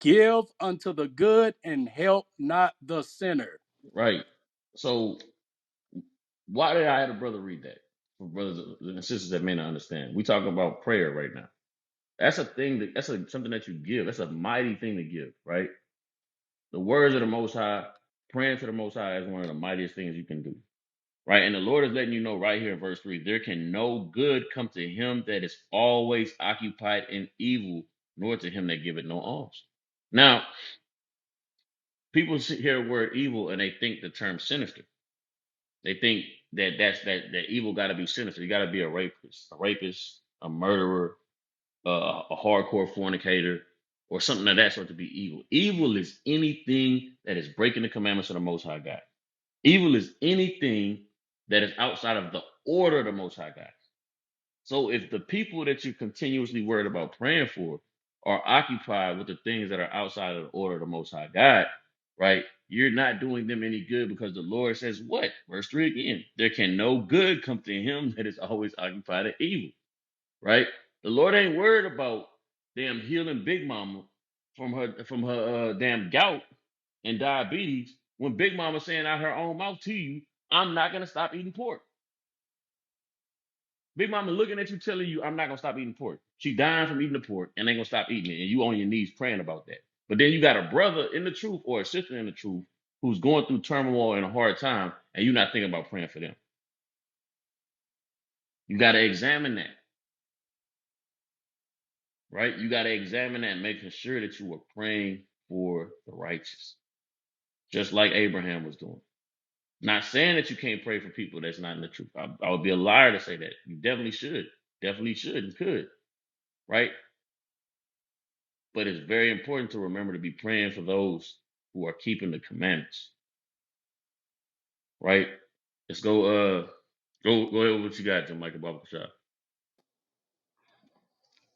Give unto the good, and help not the sinner. Right. So why did I have a brother read that? For brothers and sisters that may not understand. We talking about prayer right now. That's a thing something that you give. That's a mighty thing to give, right? The words of the Most High, praying to the Most High is one of the mightiest things you can do, right? And the Lord is letting you know right here in verse 3, there can no good come to him that is always occupied in evil, nor to him that giveth no alms. Now, people hear the word evil and they think the term sinister. They think that evil got to be sinister. You got to be a rapist, a murderer, a hardcore fornicator, or something of that sort to be evil. Evil is anything that is breaking the commandments of the Most High God. Evil is anything that is outside of the order of the Most High God. So if the people that you're continuously worried about praying for are occupied with the things that are outside of the order of the Most High God, right? You're not doing them any good because the Lord says what? Verse 3 again. There can no good come to him that is always occupied in evil, right? The Lord ain't worried about damn healing Big Mama from her damn gout and diabetes when Big Mama saying out her own mouth to you, I'm not gonna stop eating pork. Big Mama looking at you telling you, I'm not gonna stop eating pork. She dying from eating the pork and ain't gonna stop eating it. And you on your knees praying about that. But then you got a brother in the truth or a sister in the truth who's going through turmoil and a hard time, and you're not thinking about praying for them. You gotta examine that, right? You gotta examine that, making sure that you are praying for the righteous, just like Abraham was doing. Not saying that you can't pray for people that's not in the truth. I would be a liar to say that. You definitely should and could, right? But it's very important to remember to be praying for those who are keeping the commandments, right? Let's go ahead with what you got, Jim Michael Baba Shah.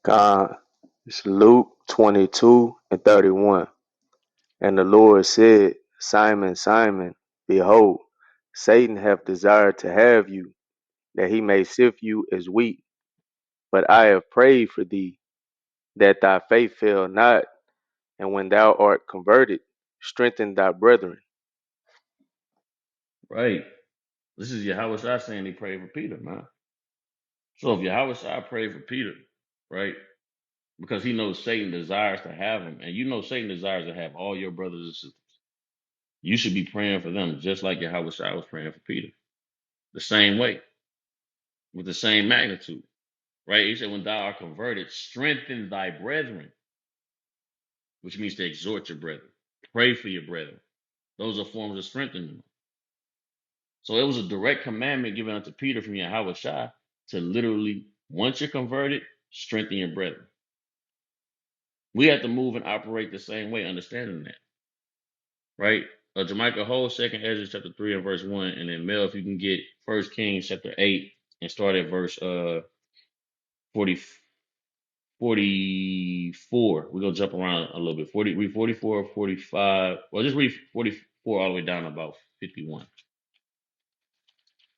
God, it's Luke 22 and 31. And the Lord said, Simon, Simon, behold, Satan hath desired to have you, that he may sift you as wheat. But I have prayed for thee, that thy faith fail not, and when thou art converted, strengthen thy brethren. Right. This is Yahweh Shah saying he prayed for Peter, man. So if Yahweh Shah prayed for Peter, right? Because he knows Satan desires to have him, and you know Satan desires to have all your brothers and sisters. You should be praying for them just like Yahweh Shai was praying for Peter. The same way, with the same magnitude. Right? He said, when thou art converted, strengthen thy brethren, which means to exhort your brethren. Pray for your brethren. Those are forms of strengthening them. So it was a direct commandment given unto Peter from Yahweh Shai to literally, once you're converted, strengthen your brethren. We have to move and operate the same way, understanding that, right? Jamaica whole second Ezra chapter 3 and verse 1, and then Mel, if you can get First Kings chapter 8 and start at verse 40, 44. We're gonna jump around a little bit. Read 44, 45. Well, just read 44 all the way down to about 51.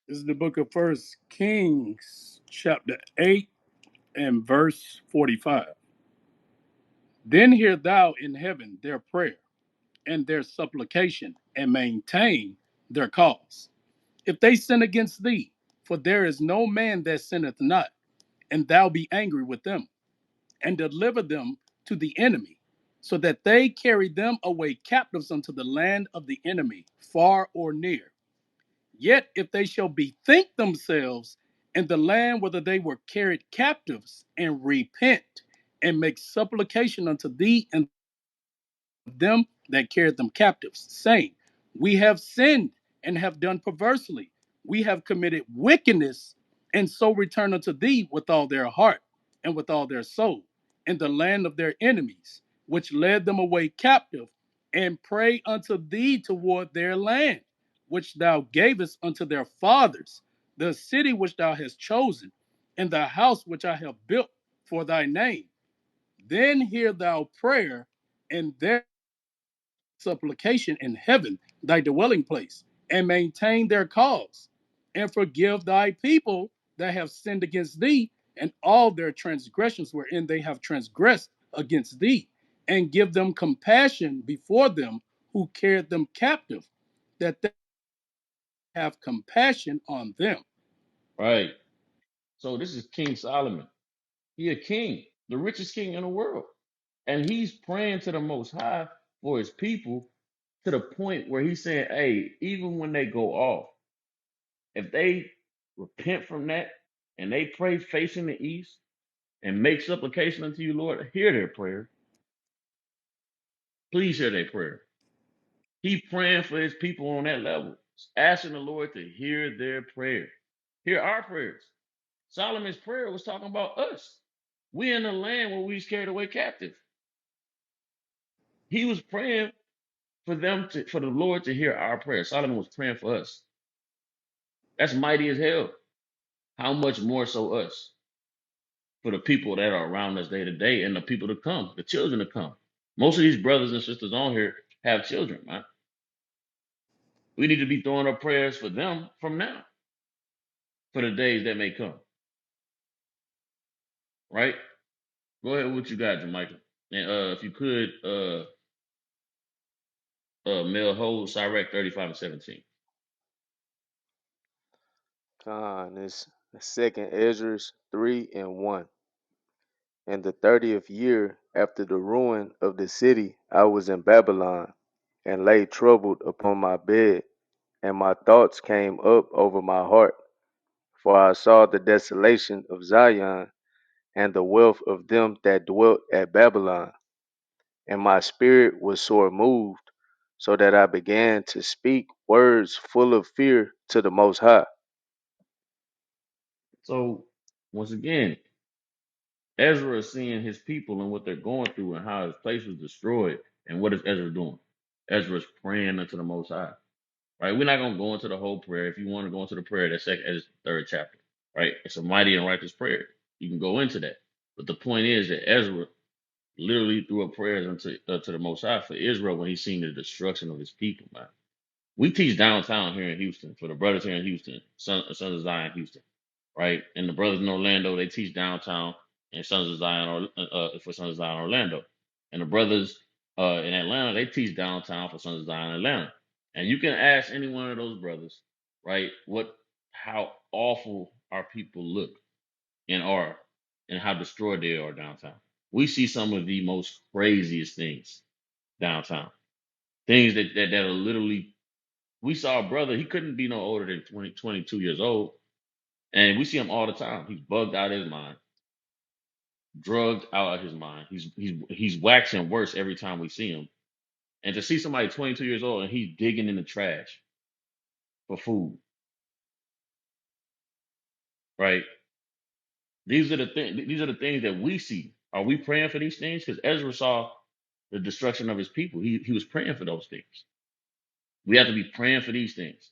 This is the book of First Kings, chapter 8 and verse 45. Then hear thou in heaven their prayer and their supplication, and maintain their cause. If they sin against thee, for there is no man that sinneth not, and thou be angry with them, and deliver them to the enemy, so that they carry them away captives unto the land of the enemy, far or near. Yet if they shall bethink themselves in the land whither they were carried captives, and repent, and make supplication unto thee and them that carried them captives, saying, we have sinned and have done perversely. We have committed wickedness, and so return unto thee with all their heart and with all their soul, in the land of their enemies, which led them away captive, and pray unto thee toward their land, which thou gavest unto their fathers, the city which thou hast chosen, and the house which I have built for thy name. Then hear thou prayer, and their supplication in heaven, thy dwelling place, and maintain their cause, and forgive thy people that have sinned against thee, and all their transgressions wherein they have transgressed against thee, and give them compassion before them who carried them captive, that they have compassion on them. Right. So this is King Solomon. He a king, the richest king in the world. And he's praying to the Most High for his people to the point where he's saying, hey, even when they go off, if they repent from that and they pray facing the east and make supplication unto you, Lord, hear their prayer. Please hear their prayer. He praying for his people on that level, asking the Lord to hear their prayer, hear our prayers. Solomon's prayer was talking about us. We in the land where we was carried away captive. He was praying for them to, for the Lord to hear our prayer. Solomon was praying for us. That's mighty as hell. How much more so us for the people that are around us day to day and the people to come, the children to come. Most of these brothers and sisters on here have children, man. We need to be throwing up prayers for them from now, for the days that may come. Right? Go ahead with what you got, Jamaica. And if you could, Mel Hold, Sirach 35 and 17. This second Ezra 3 and 1. In the 30th year after the ruin of the city, I was in Babylon, and lay troubled upon my bed, and my thoughts came up over my heart. For I saw the desolation of Zion, and the wealth of them that dwelt at Babylon. And my spirit was sore moved, so that I began to speak words full of fear to the Most High. So, once again, Ezra is seeing his people and what they're going through and how his place was destroyed. And what is Ezra doing? Ezra's praying unto the Most High. Right? We're not going to go into the whole prayer. If you want to go into the prayer, that's second, as third chapter. Right? It's a mighty and righteous prayer. You can go into that. But the point is that Ezra literally threw up prayers unto to the Most High for Israel when he seen the destruction of his people, man. We teach downtown here in Houston for the brothers here in Houston, Sons of Zion, Houston, right? And the brothers in Orlando, they teach downtown and Sons of Zion or for Sons of Zion Orlando. And the brothers in Atlanta, they teach downtown for Sons of Zion Atlanta. And you can ask any one of those brothers, right, how awful our people look and are and how destroyed they are downtown. We see some of the most craziest things downtown. Things that are literally, we saw a brother, he couldn't be no older than 20, 22 years old. And we see him all the time. He's bugged out of his mind, drugged out of his mind. He's waxing worse every time we see him. And to see somebody 22 years old and he's digging in the trash for food. right? These are the things. These are the things that we see. Are we praying for these things? Because Ezra saw the destruction of his people. He was praying for those things. We have to be praying for these things.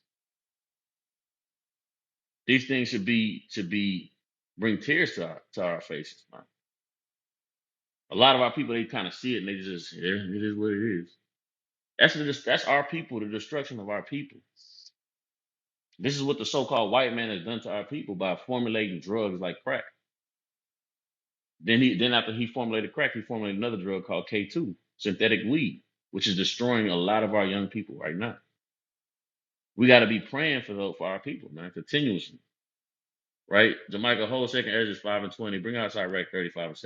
These things should be bring tears to our faces, man. A lot of our people, they kind of see it and they just, yeah, it is what it is. That's our people, the destruction of our people. This is what the so-called white man has done to our people by formulating drugs like crack. Then after he formulated crack, he formulated another drug called K2, synthetic weed, which is destroying a lot of our young people right now. We got to be praying for our people, man, continuously, right? Jamaica, hold second Ezra 5:20. Bring out Sirach 35:17.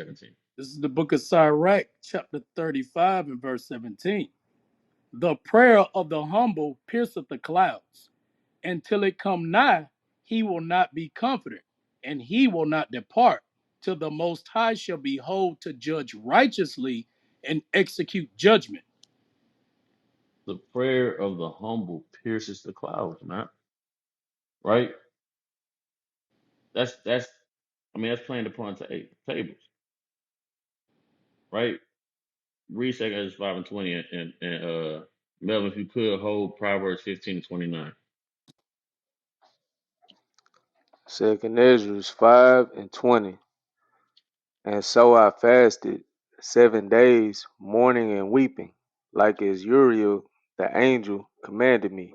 This is the book of Sirach, chapter 35 and verse 17. The prayer of the humble pierceth the clouds. Until it come nigh, he will not be comforted, and he will not depart till the Most High shall behold to judge righteously and execute judgment. The prayer of the humble pierces the clouds, man. Right? That's I mean that's playing upon tables, right? Read second Ezra 5:20 and Melvin, if you could hold Proverbs 15:29. Second Ezra 5:20. And so I fasted 7 days, mourning and weeping, like as Uriel the angel commanded me.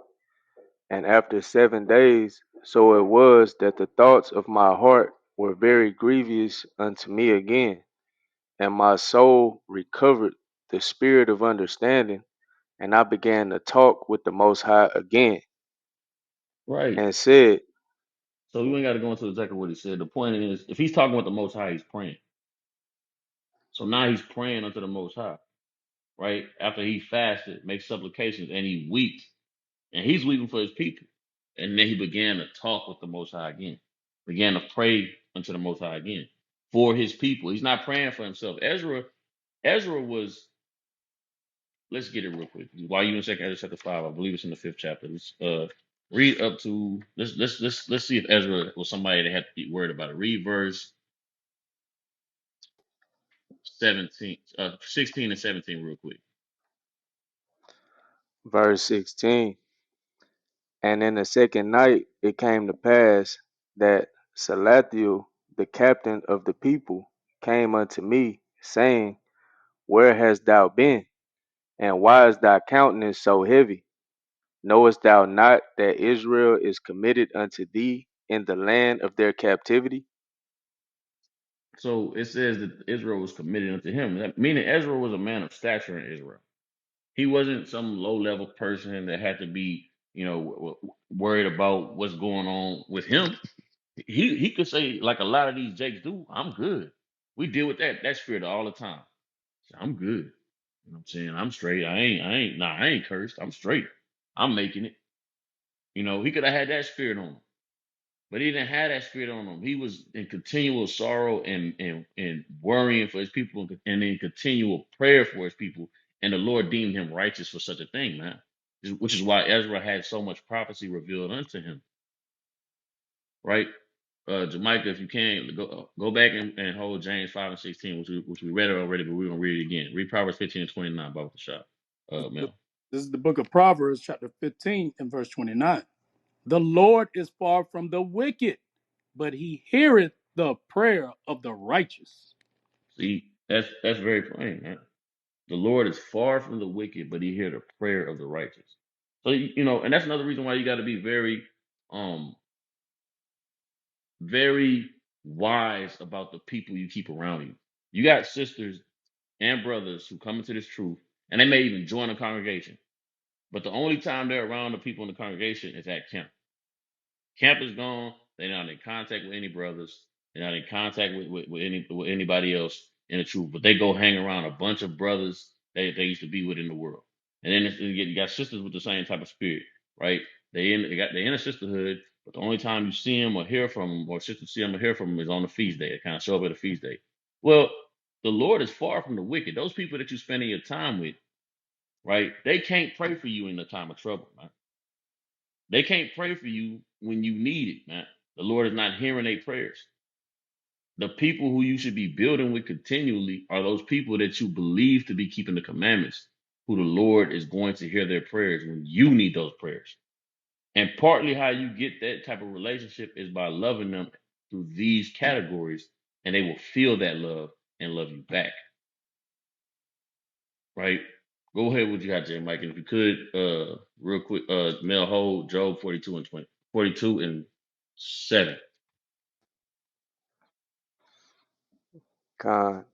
And after 7 days, so it was that the thoughts of my heart were very grievous unto me again, and my soul recovered the spirit of understanding, and I began to talk with the Most High again, Right. and said, So we ain't got to go into exactly what he said. The point is, if he's talking with the Most High, he's praying. So now he's praying unto the Most High, right? After he fasted, makes supplications, and he weeps, and he's weeping for his people. And then he began to talk with the Most High again, began to pray unto the Most High again for his people. He's not praying for himself. Ezra was. Let's get it real quick. While you in second Ezra chapter 5, I believe it's in the 5th chapter. Let's read up to let's see if Ezra was somebody that had to be worried about it. Read verse 17, 16 and 17 real quick. verse 16. And in the second night it came to pass that Salathiel, the captain of the people, came unto me, saying, Where hast thou been? And why is thy countenance so heavy? Knowest thou not that Israel is committed unto thee in the land of their captivity? So it says that Israel was committed unto him, meaning Ezra was a man of stature in Israel. He wasn't some low level person that had to be, worried about what's going on with him. He could say like a lot of these jakes do, I'm good. We deal with that spirit all the time. I'm good. You know what I'm saying? I'm straight. I ain't cursed. I'm straight. I'm making it. He could have had that spirit on him. But he didn't have that spirit on him. He was in continual sorrow and worrying for his people and in continual prayer for his people. And the Lord deemed him righteous for such a thing, man. Which is why Ezra had so much prophecy revealed unto him, right? Jamaica, if you can, go back and hold James 5 and 16, which we read it already, but we're going to read it again. Read Proverbs 15 and 29 about the shop. Mel. This is the book of Proverbs, chapter 15 and verse 29. The Lord is far from the wicked, but he heareth the prayer of the righteous. See, that's very plain, man. The Lord is far from the wicked, but he hears the prayer of the righteous. So and that's another reason why you got to be um, very wise about the people you keep around you. You got sisters and brothers who come into this truth, and they may even join a congregation. But the only time they're around the people in the congregation is at camp. Camp is gone. They're not in contact with any brothers. They're not in contact with anybody else in the truth. But they go hang around a bunch of brothers that they used to be with in the world. And then you got sisters with the same type of spirit, right? They in a sisterhood, but the only time you see them or hear from them, or sisters see them or hear from them, is on the feast day. They kind of show up at a feast day. Well, the Lord is far from the wicked. Those people that you're spending your time with, right? They can't pray for you in the time of trouble, man. They can't pray for you when you need it, man. The Lord is not hearing their prayers. The people who you should be building with continually are those people that you believe to be keeping the commandments, who the Lord is going to hear their prayers when you need those prayers. And partly how you get that type of relationship is by loving them through these categories, and they will feel that love and love you back. Right? Go ahead with you got, J Mike. And if you could, real quick, Mel hold Job 42 and 20, 42 and 7.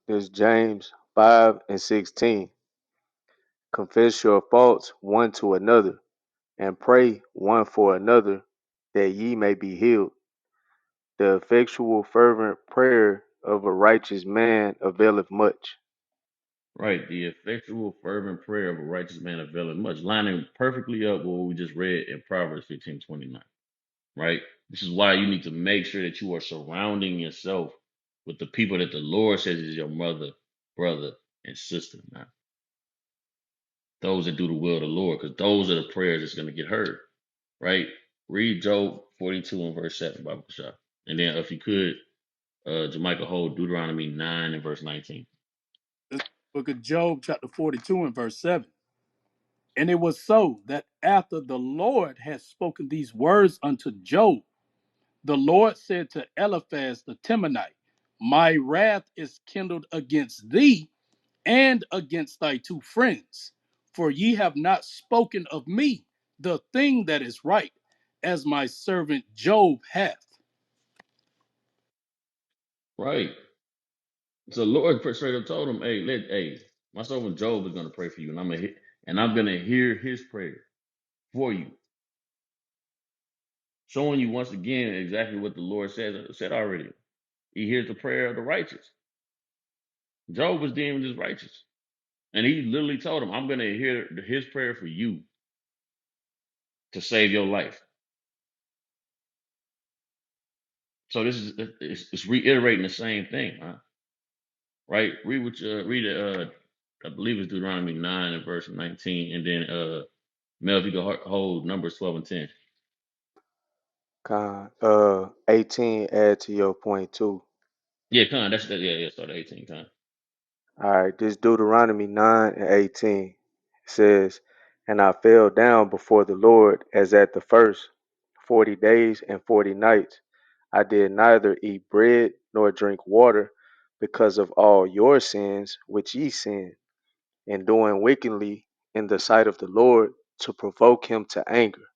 This James 5 and 16. Confess your faults one to another, and pray one for another, that ye may be healed. The effectual fervent prayer of a righteous man availeth much. Right. The effectual fervent prayer of a righteous man availeth much, lining perfectly up with what we just read in Proverbs 15:29. Right? This is why you need to make sure that you are surrounding yourself with the people that the Lord says is your mother, brother, and sister. Now, those that do the will of the Lord, because those are the prayers that's going to get heard. Right? Read Job 42 and verse 7, Bible Shah. And then if you could, Jamaica hold Deuteronomy 9 and verse 19. This book of Job, chapter 42 and verse 7. And it was so that after the Lord had spoken these words unto Job, the Lord said to Eliphaz the Temanite, my wrath is kindled against thee and against thy two friends, for ye have not spoken of me the thing that is right, as my servant Job hath. Right. So the Lord straight up told him, "Hey, my servant Job is going to pray for you, and I'm gonna hear his prayer for you, showing you once again exactly what the Lord said already. He hears the prayer of the righteous. Job was deemed as righteous, and he literally told him, I'm gonna hear his prayer for you to save your life. So this is it's reiterating the same thing, huh? Right? Read I believe it's Deuteronomy 9 and verse 19, and then Mel, if you can hold Numbers 12 and 10. 18 add to your point too. Yeah, con. Yeah. Start at 18, con. All right, this Deuteronomy 9 and 18 says, and I fell down before the Lord as at the first 40 days and 40 nights. I did neither eat bread nor drink water because of all your sins which ye sinned, in doing wickedly in the sight of the Lord to provoke him to anger.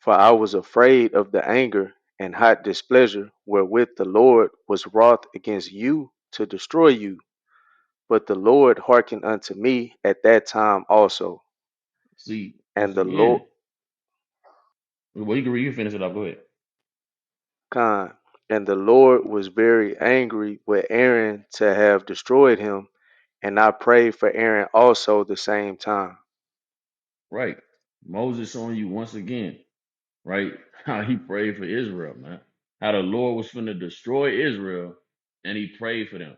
For I was afraid of the anger and hot displeasure wherewith the Lord was wroth against you to destroy you. But the Lord hearkened unto me at that time also. See, And once the Lord, again, well, you can read, you finish it up. Go ahead. Con, and the Lord was very angry with Aaron to have destroyed him. And I prayed for Aaron also the same time. Right. Moses showing you once again, right, how he prayed for Israel, man. How the Lord was going to destroy Israel, and he prayed for them.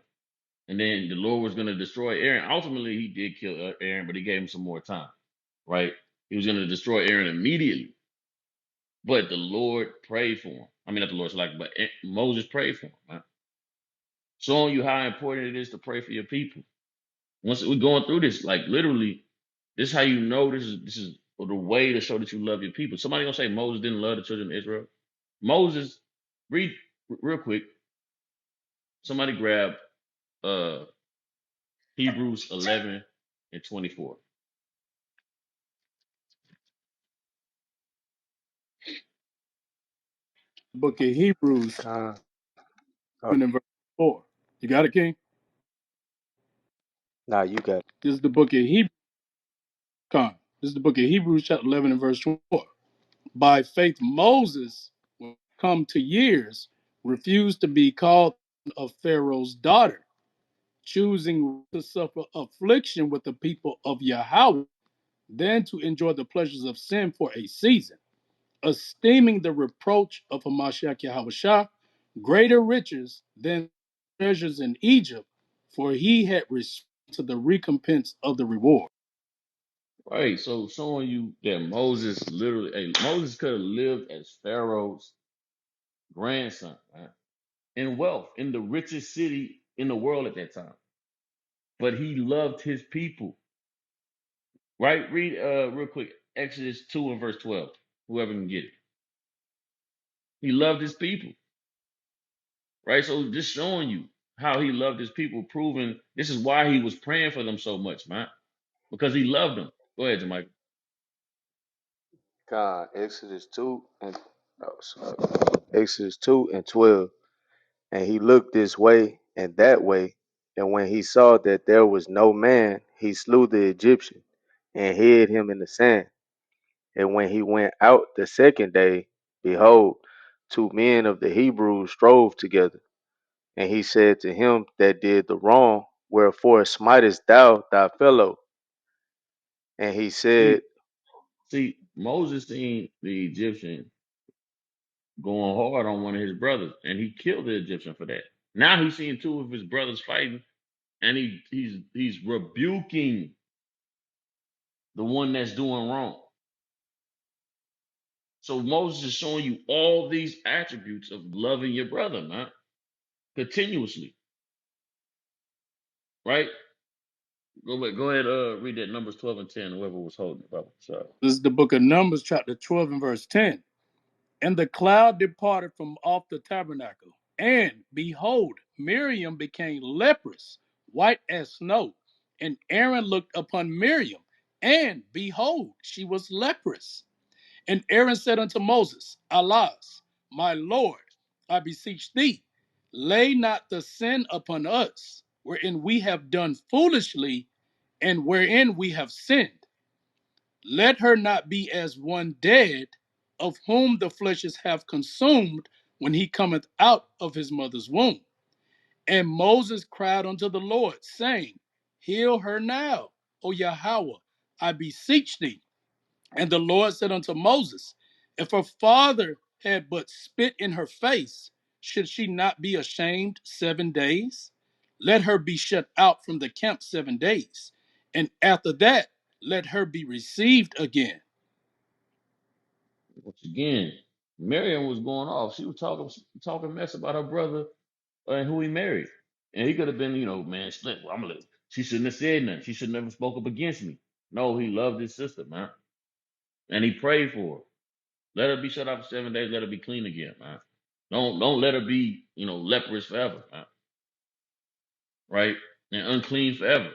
And then the Lord was going to destroy Aaron. Ultimately, he did kill Aaron, but he gave him some more time, right? He was going to destroy Aaron immediately. But the Lord prayed for him. I mean, not the Lord's like, but Moses prayed for him, man. Showing you how important it is to pray for your people. Once we're going through this, like literally, this is how you know this is the way to show that you love your people. Somebody gonna say Moses didn't love the children of Israel. Moses, read real quick. Somebody grab uh Hebrews 11 and 24. Book of Hebrews, Con, oh, in verse 4. You got it, King? nah, you got it. This is the book of Hebrews. Con. This is the book of Hebrews, chapter 11, and verse 4. By faith, Moses, when come to years, refused to be called of Pharaoh's daughter, choosing to suffer affliction with the people of Yahweh than to enjoy the pleasures of sin for a season, esteeming the reproach of Hamashiach Yahushua greater riches than treasures in Egypt, for he had received to the recompense of the reward. Right. So showing you that Moses literally, hey, Moses could have lived as Pharaoh's grandson, right? In wealth, in the richest city in the world at that time. But he loved his people, right? Read real quick Exodus 2 and verse 12. Whoever can get it. He loved his people, right? So just showing you how he loved his people, proving this is why he was praying for them so much, man, because he loved them. Go ahead, Jamaica. God, Exodus 2 and oh, sorry. Exodus 2 and 12. And he looked this way and that way, and when he saw that there was no man, he slew the Egyptian and hid him in the sand. And when he went out the second day, behold, two men of the Hebrews strove together. And he said to him that did the wrong, wherefore smitest thou thy fellow? And he said, See, Moses seen the Egyptian going hard on one of his brothers, and he killed the Egyptian for that. Now he's seeing two of his brothers fighting, and he's rebuking the one that's doing wrong. So Moses is showing you all these attributes of loving your brother, man, continuously, right? Go ahead, read that Numbers 12 and 10, whoever was holding it, brother. Sorry. This is the book of Numbers, chapter 12 and verse 10. And the cloud departed from off the tabernacle. And behold, Miriam became leprous, white as snow. And Aaron looked upon Miriam, and behold, she was leprous. And Aaron said unto Moses, Alas, my Lord, I beseech thee, lay not the sin upon us, wherein we have done foolishly, and wherein we have sinned. Let her not be as one dead, of whom the fleshes have consumed when he cometh out of his mother's womb. And Moses cried unto the Lord, saying, Heal her now, O Yahweh, I beseech thee. And the Lord said unto Moses, If her father had but spit in her face, should she not be ashamed 7 days? Let her be shut out from the camp 7 days, and after that, let her be received again. Once again, Miriam was going off. She was talking mess about her brother and who he married. And he could have been, man, split. Well, she shouldn't have said nothing. She should never spoke up against me. No, he loved his sister, man. And he prayed for her. Let her be shut out for 7 days. Let her be clean again, man. Don't let her be, leprous forever, man. Right? And unclean forever.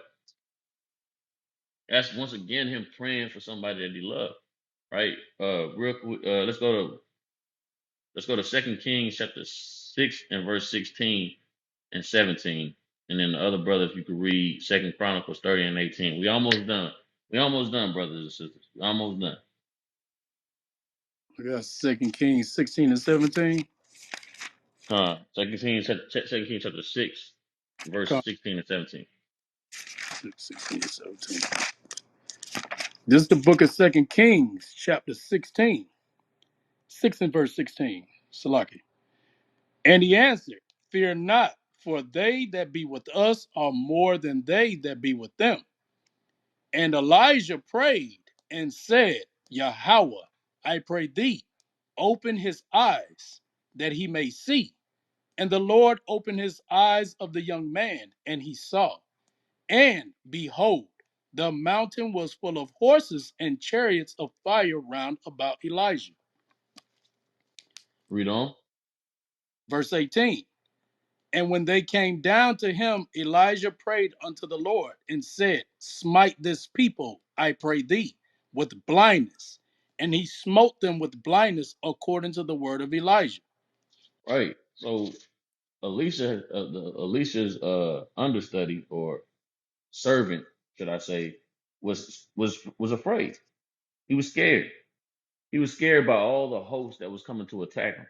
That's once again him praying for somebody that he loved. Right? Real quick, let's go to 2 Kings chapter 6 and verse 16 and 17. And then the other brother, if you could read Second Chronicles 30 and 18. We almost done. We almost done, brothers and sisters. We almost done. I got 2 Kings 16 and 17. 2 Kings chapter 6, verse Come, 16 and 17. 16 and 17. This is the book of 2 Kings, chapter 16, 6 and verse 16. Salaki. And he answered, Fear not, for they that be with us are more than they that be with them. And Elijah prayed and said, Yahweh, I pray thee, open his eyes that he may see. And the Lord opened his eyes of the young man, and he saw. And behold, the mountain was full of horses and chariots of fire round about Elijah. Read on. Verse 18. And when they came down to him, Elijah prayed unto the Lord and said, Smite this people, I pray thee, with blindness. And he smote them with blindness according to the word of Elijah. Right. So Alicia's understudy or servant, should I say, was afraid. He was scared. He was scared by all the hosts that was coming to attack him.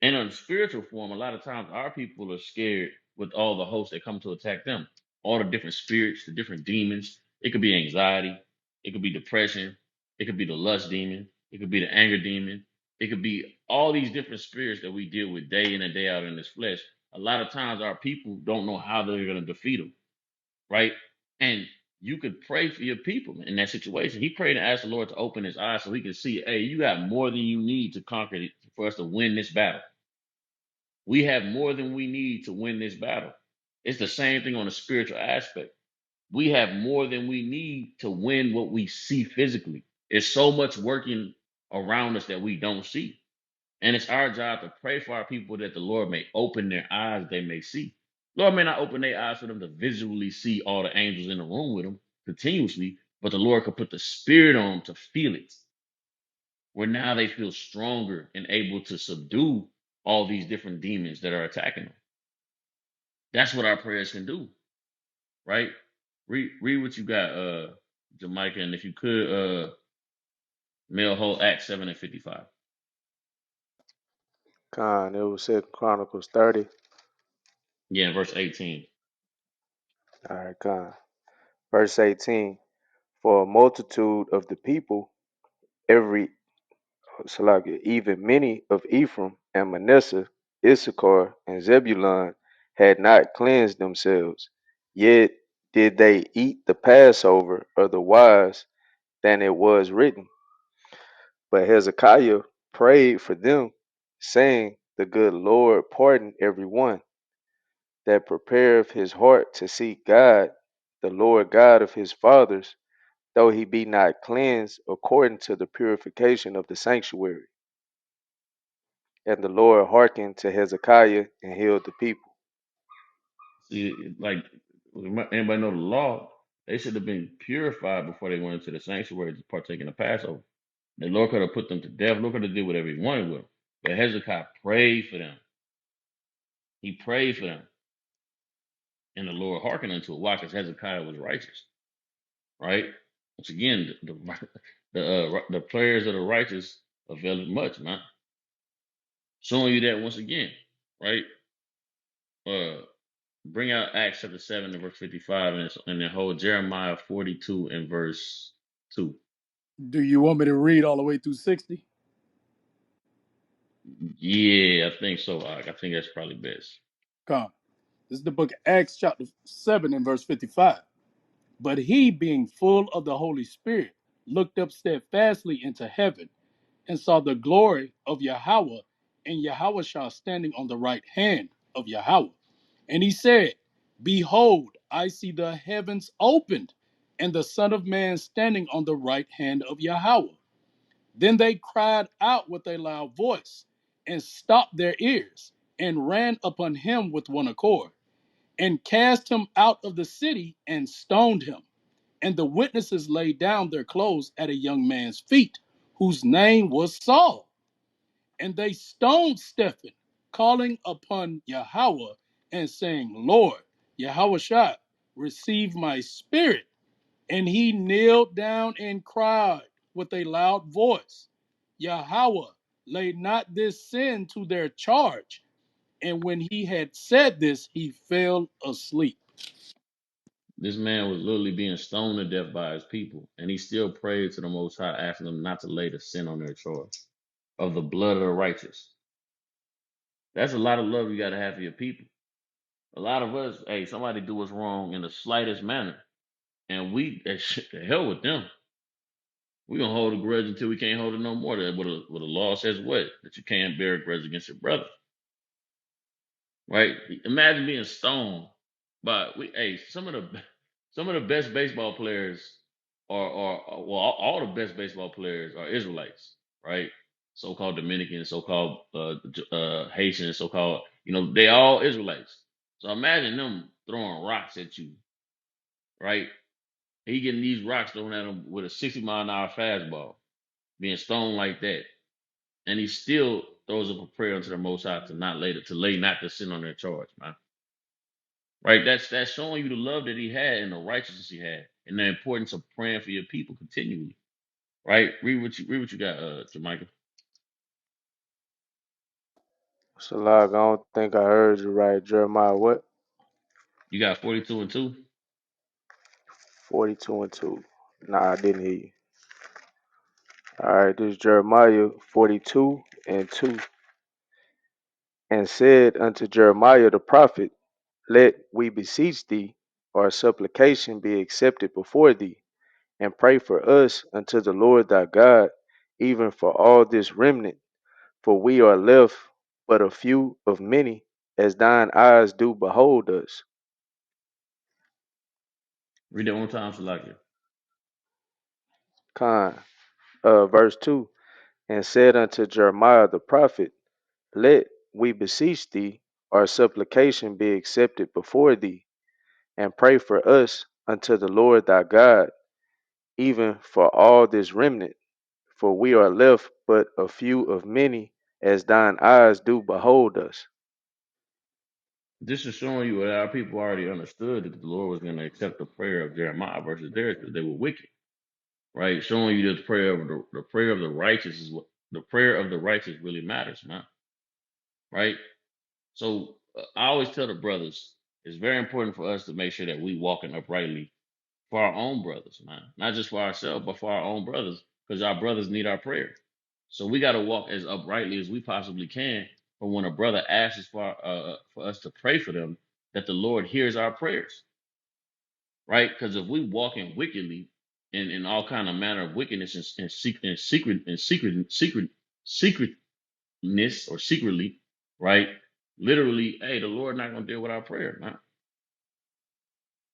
And in spiritual form, a lot of times our people are scared with all the hosts that come to attack them. All the different spirits, the different demons. It could be anxiety. It could be depression. It could be the lust demon. It could be the anger demon. It could be all these different spirits that we deal with day in and day out in this flesh. A lot of times our people don't know how they're going to defeat them, right? And you could pray for your people in that situation. He prayed and asked the Lord to open his eyes so he could see, hey, you got more than you need to conquer it for us to win this battle. We have more than we need to win this battle. It's the same thing on the spiritual aspect. We have more than we need to win what we see physically. It's so much working around us that we don't see. And it's our job to pray for our people that the Lord may open their eyes, they may see. Lord may not open their eyes for them to visually see all the angels in the room with them continuously, but the Lord could put the spirit on them to feel it, where now they feel stronger and able to subdue all these different demons that are attacking them. That's what our prayers can do, right? Read what you got, Jamaica, and if you could, mail whole Acts 7 and 55. Con, it was Second Chronicles 30. Yeah, in verse 18. All right, con. Verse 18. For a multitude of the people, every Salakia, even many of Ephraim and Manasseh, Issachar and Zebulun had not cleansed themselves, yet did they eat the Passover otherwise than it was written. But Hezekiah prayed for them, saying, the good Lord pardon every one that prepareth his heart to seek God, the Lord God of his fathers, though he be not cleansed according to the purification of the sanctuary. And the Lord hearkened to Hezekiah and healed the people. See, like, anybody know the law? They should have been purified before they went into the sanctuary to partake in the Passover. The Lord could have put them to death. Lord could have did whatever he wanted with them. But Hezekiah prayed for them. He prayed for them. And the Lord hearkened unto it. Why? Because Hezekiah was righteous, right? Once again, the prayers of the righteous avail much, man. Showing you that once again, right? Uh, bring out Acts chapter 7 and verse 55 and then hold Jeremiah 42 and verse 2. Do you want me to read all the way through 60? Yeah, I think so. I think that's probably best. Come. This is the book of Acts, chapter 7, and verse 55. But he, being full of the Holy Spirit, looked up steadfastly into heaven and saw the glory of Yahweh and Yahweh standing on the right hand of Yahweh. And he said, behold, I see the heavens opened and the Son of Man standing on the right hand of Yahweh. Then they cried out with a loud voice and stopped their ears and ran upon him with one accord and cast him out of the city and stoned him. And the witnesses laid down their clothes at a young man's feet, whose name was Saul. And they stoned Stephen, calling upon Yahweh and saying, Lord, Yahweh, receive my spirit. And he kneeled down and cried with a loud voice, Yahweh, lay not this sin to their charge. And when he had said this, he fell asleep. This man was literally being stoned to death by his people, and he still prayed to the Most High, asking them not to lay the sin on their charge of the blood of the righteous. That's a lot of love you got to have for your people. A lot of us, hey, somebody do us wrong in the slightest manner, and we, the hell with them. We gonna hold a grudge until we can't hold it no more. That what the law says, what, that you can't bear a grudge against your brother, right? Imagine being stoned by hey, some of the best baseball players are well, all the best baseball players are Israelites, right? So-called Dominican, so-called Haitian, so-called, they all Israelites. So imagine them throwing rocks at you, right? He getting these rocks thrown at him with a 60-mile-an-hour fastball, being stoned like that, and he still throws up a prayer unto the Most High to lay not the sin on their charge, man. Right? That's showing you the love that he had and the righteousness he had, and the importance of praying for your people continually. Right? Read what you got, Jamaica. So, like, I don't think I heard you right. Jeremiah what? You got 42 and 2. 42 and 2. Nah, I didn't hear you. All right, this is Jeremiah 42 and 2. And said unto Jeremiah the prophet, let we beseech thee, our supplication be accepted before thee, and pray for us unto the Lord thy God, even for all this remnant, for we are left but a few of many, as thine eyes do behold us. Read that one time, Salakia. Con, verse 2, and said unto Jeremiah the prophet, let, we beseech thee, our supplication be accepted before thee, and pray for us unto the Lord thy God, even for all this remnant, for we are left but a few of many, as thine eyes do behold us. This is showing you that our people already understood that the Lord was going to accept the prayer of Jeremiah versus theirs because they were wicked, right? Showing you that the prayer of the righteous is what the prayer of the righteous really matters, man, right? So I always tell the brothers it's very important for us to make sure that we walking uprightly for our own brothers, man, not just for ourselves, but for our own brothers, because our brothers need our prayer. So we got to walk as uprightly as we possibly can. For when a brother asks for us to pray for them, that the Lord hears our prayers, right? Because if we walking wickedly in all kind of manner of wickedness and secretness or secretly, right? Literally, hey, the Lord not gonna deal with our prayer, man,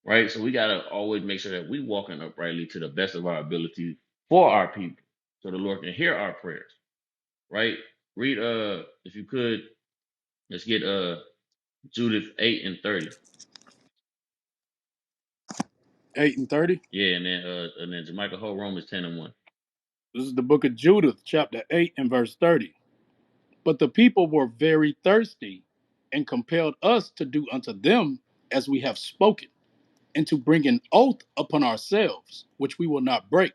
right? So we gotta always make sure that we walking uprightly to the best of our ability for our people, so the Lord can hear our prayers, right? Read if you could, let's get Judith 8:30. 8 and 30. Yeah, and then Jamaica whole Romans 10:1. This is the book of Judith, chapter 8 and verse 30. But the people were very thirsty and compelled us to do unto them as we have spoken, and to bring an oath upon ourselves, which we will not break.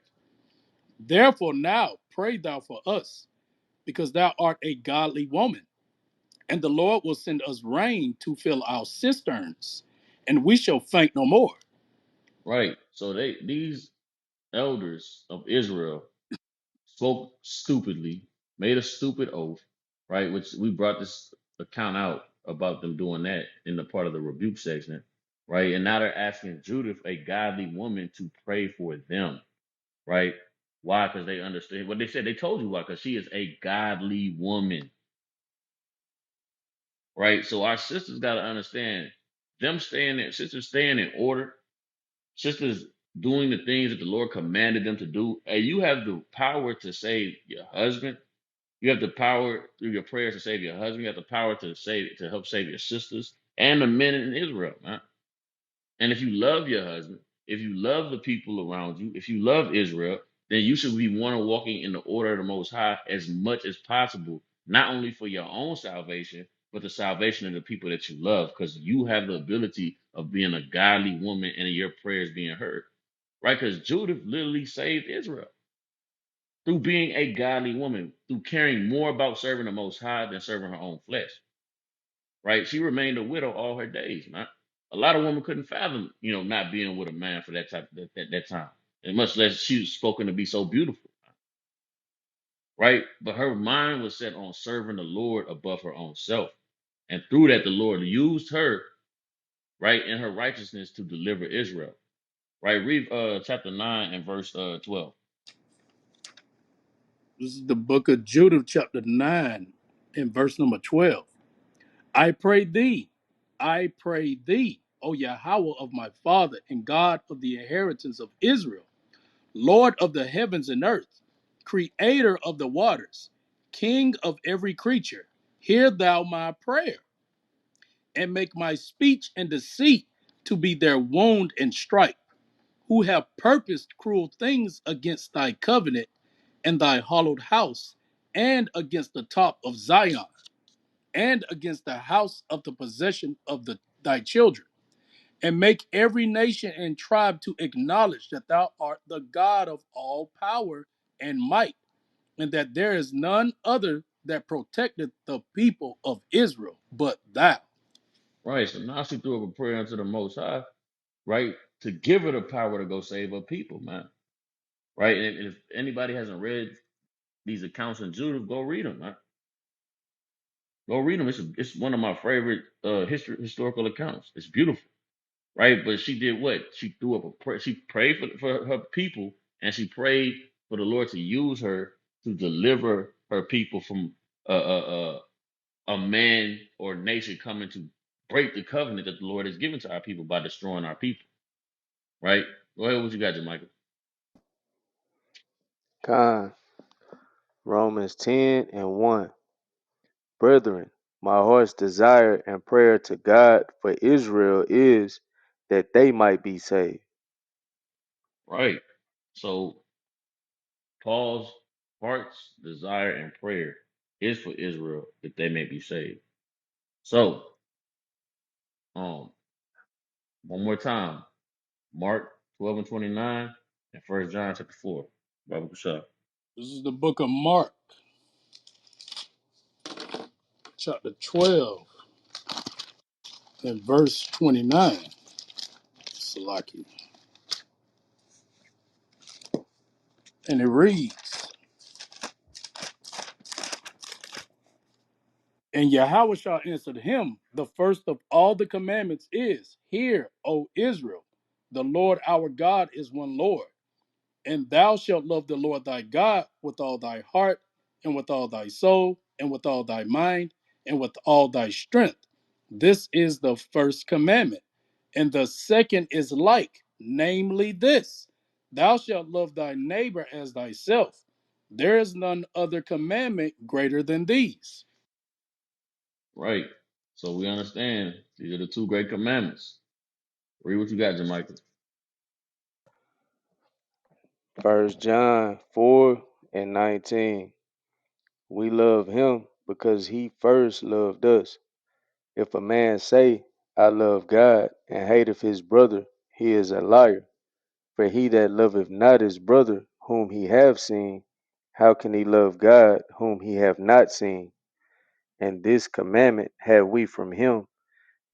Therefore now pray thou for us, because thou art a godly woman, and the Lord will send us rain to fill our cisterns, and we shall faint no more. Right. So these elders of Israel spoke stupidly, made a stupid oath, right? Which we brought this account out about them doing that in the part of the rebuke section, right? And now they're asking Judith, a godly woman, to pray for them, right? Why? Because they understand what they said. They told you why, because she is a godly woman, right? So our sisters got to understand them staying there, sisters staying in order, sisters doing the things that the Lord commanded them to do. And you have the power to save your husband. You have the power through your prayers to save your husband. You have the power to help save your sisters and the men in Israel, man. And if you love your husband, if you love the people around you, if you love Israel, then you should be one walking in the order of the Most High as much as possible, not only for your own salvation, but the salvation of the people that you love, because you have the ability of being a godly woman and your prayers being heard, right? Because Judith literally saved Israel through being a godly woman, through caring more about serving the Most High than serving her own flesh, right? She remained a widow all her days, man. A lot of women couldn't fathom, not being with a man for that time, and much less she was spoken to be so beautiful, right? But her mind was set on serving the Lord above her own self, and through that, the Lord used her, right, in her righteousness to deliver Israel, right? Read chapter 9 and verse 12. This is the book of Judith, chapter 9 and verse number 12. I pray thee, I pray thee, O Yahweh of my father and God of the inheritance of Israel, Lord of the heavens and earth, creator of the waters, king of every creature, hear thou my prayer, and make my speech and deceit to be their wound and stripe, who have purposed cruel things against thy covenant and thy hallowed house, and against the top of Zion, and against the house of the possession of thy children, and make every nation and tribe to acknowledge that thou art the God of all power and might, and that there is none other that protecteth the people of Israel but thou. Right. So now she threw up a prayer unto the Most High, right, to give her the power to go save her people, man. Right. And if anybody hasn't read these accounts in Judah, go read them, man. Go read them. It's one of my favorite historical accounts. It's beautiful, right? But she did what? She threw up a prayer. She prayed for her people, and she prayed for the Lord to use her to deliver her people from a man or nation coming to break the covenant that the Lord has given to our people by destroying our people. Right? Go ahead, what you got, Michael? Con, Romans 10 and 1. Brethren, my heart's desire and prayer to God for Israel is that they might be saved. Right. So Paul's heart's desire and prayer is for Israel that they may be saved. So, um, one more time, Mark 12 and 29 and First John chapter 4. Baba Kushah. This is the book of Mark, chapter 12, and verse 29. Salaki. And it reads, and Yahweh shall answer him, the first of all the commandments is, hear, O Israel, the Lord our God is one Lord. And thou shalt love the Lord thy God with all thy heart, and with all thy soul, and with all thy mind, and with all thy strength. This is the first commandment. And the second is like, namely this: thou shalt love thy neighbor as thyself. There is none other commandment greater than these. Right. So we understand these are the two great commandments. Read what you got, Jamaica. First John 4 and 19. We love him because he first loved us. If a man say, I love God, and hateth his brother, he is a liar. For he that loveth not his brother whom he have seen, how can he love God whom he have not seen? And this commandment have we from him,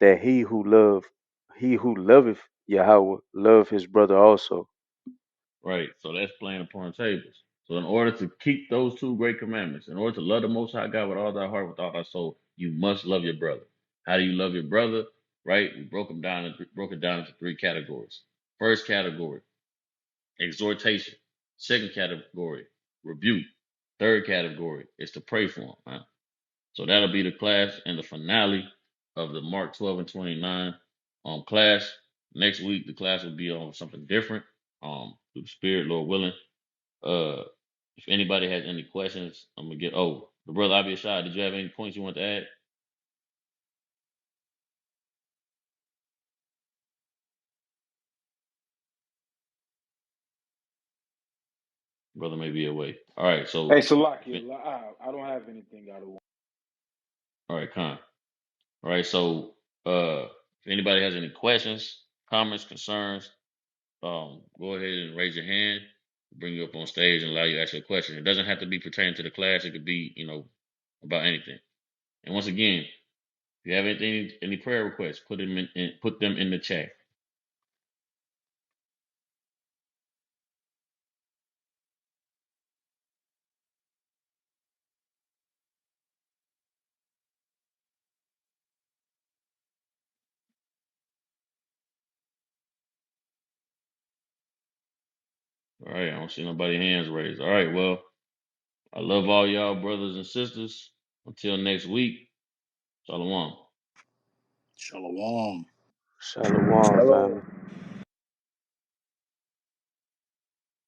that he who loveth Yahweh love his brother also. Right. So that's playing upon tables. So in order to keep those two great commandments, in order to love the Most High God with all thy heart, with all thy soul, you must love your brother. How do you love your brother? Right. We broke it down into three categories. First category, exhortation. Second category, rebuke. Third category is to pray for him. Man. So that'll be the class and the finale of the Mark 12 and 29 class. Next week the class will be on something different. Through the Spirit, Lord willing. Uh, if anybody has any questions, I'm gonna get. Oh, the brother Abiyashai, did you have any points you want to add? Brother may be away. All right, Hey, so Salakia, I don't have anything out of one. all right, con. All right, so if anybody has any questions, comments, concerns, go ahead and raise your hand. Bring you up on stage and allow you to ask your question. It doesn't have to be pertaining to the class. It could be, about anything. And once again, if you have anything, any prayer requests, put them in the chat. All right, I don't see nobody hands raised. All right, well, I love all y'all brothers and sisters. Until next week, Shalom. Shalom. Shalom, Shalom. family.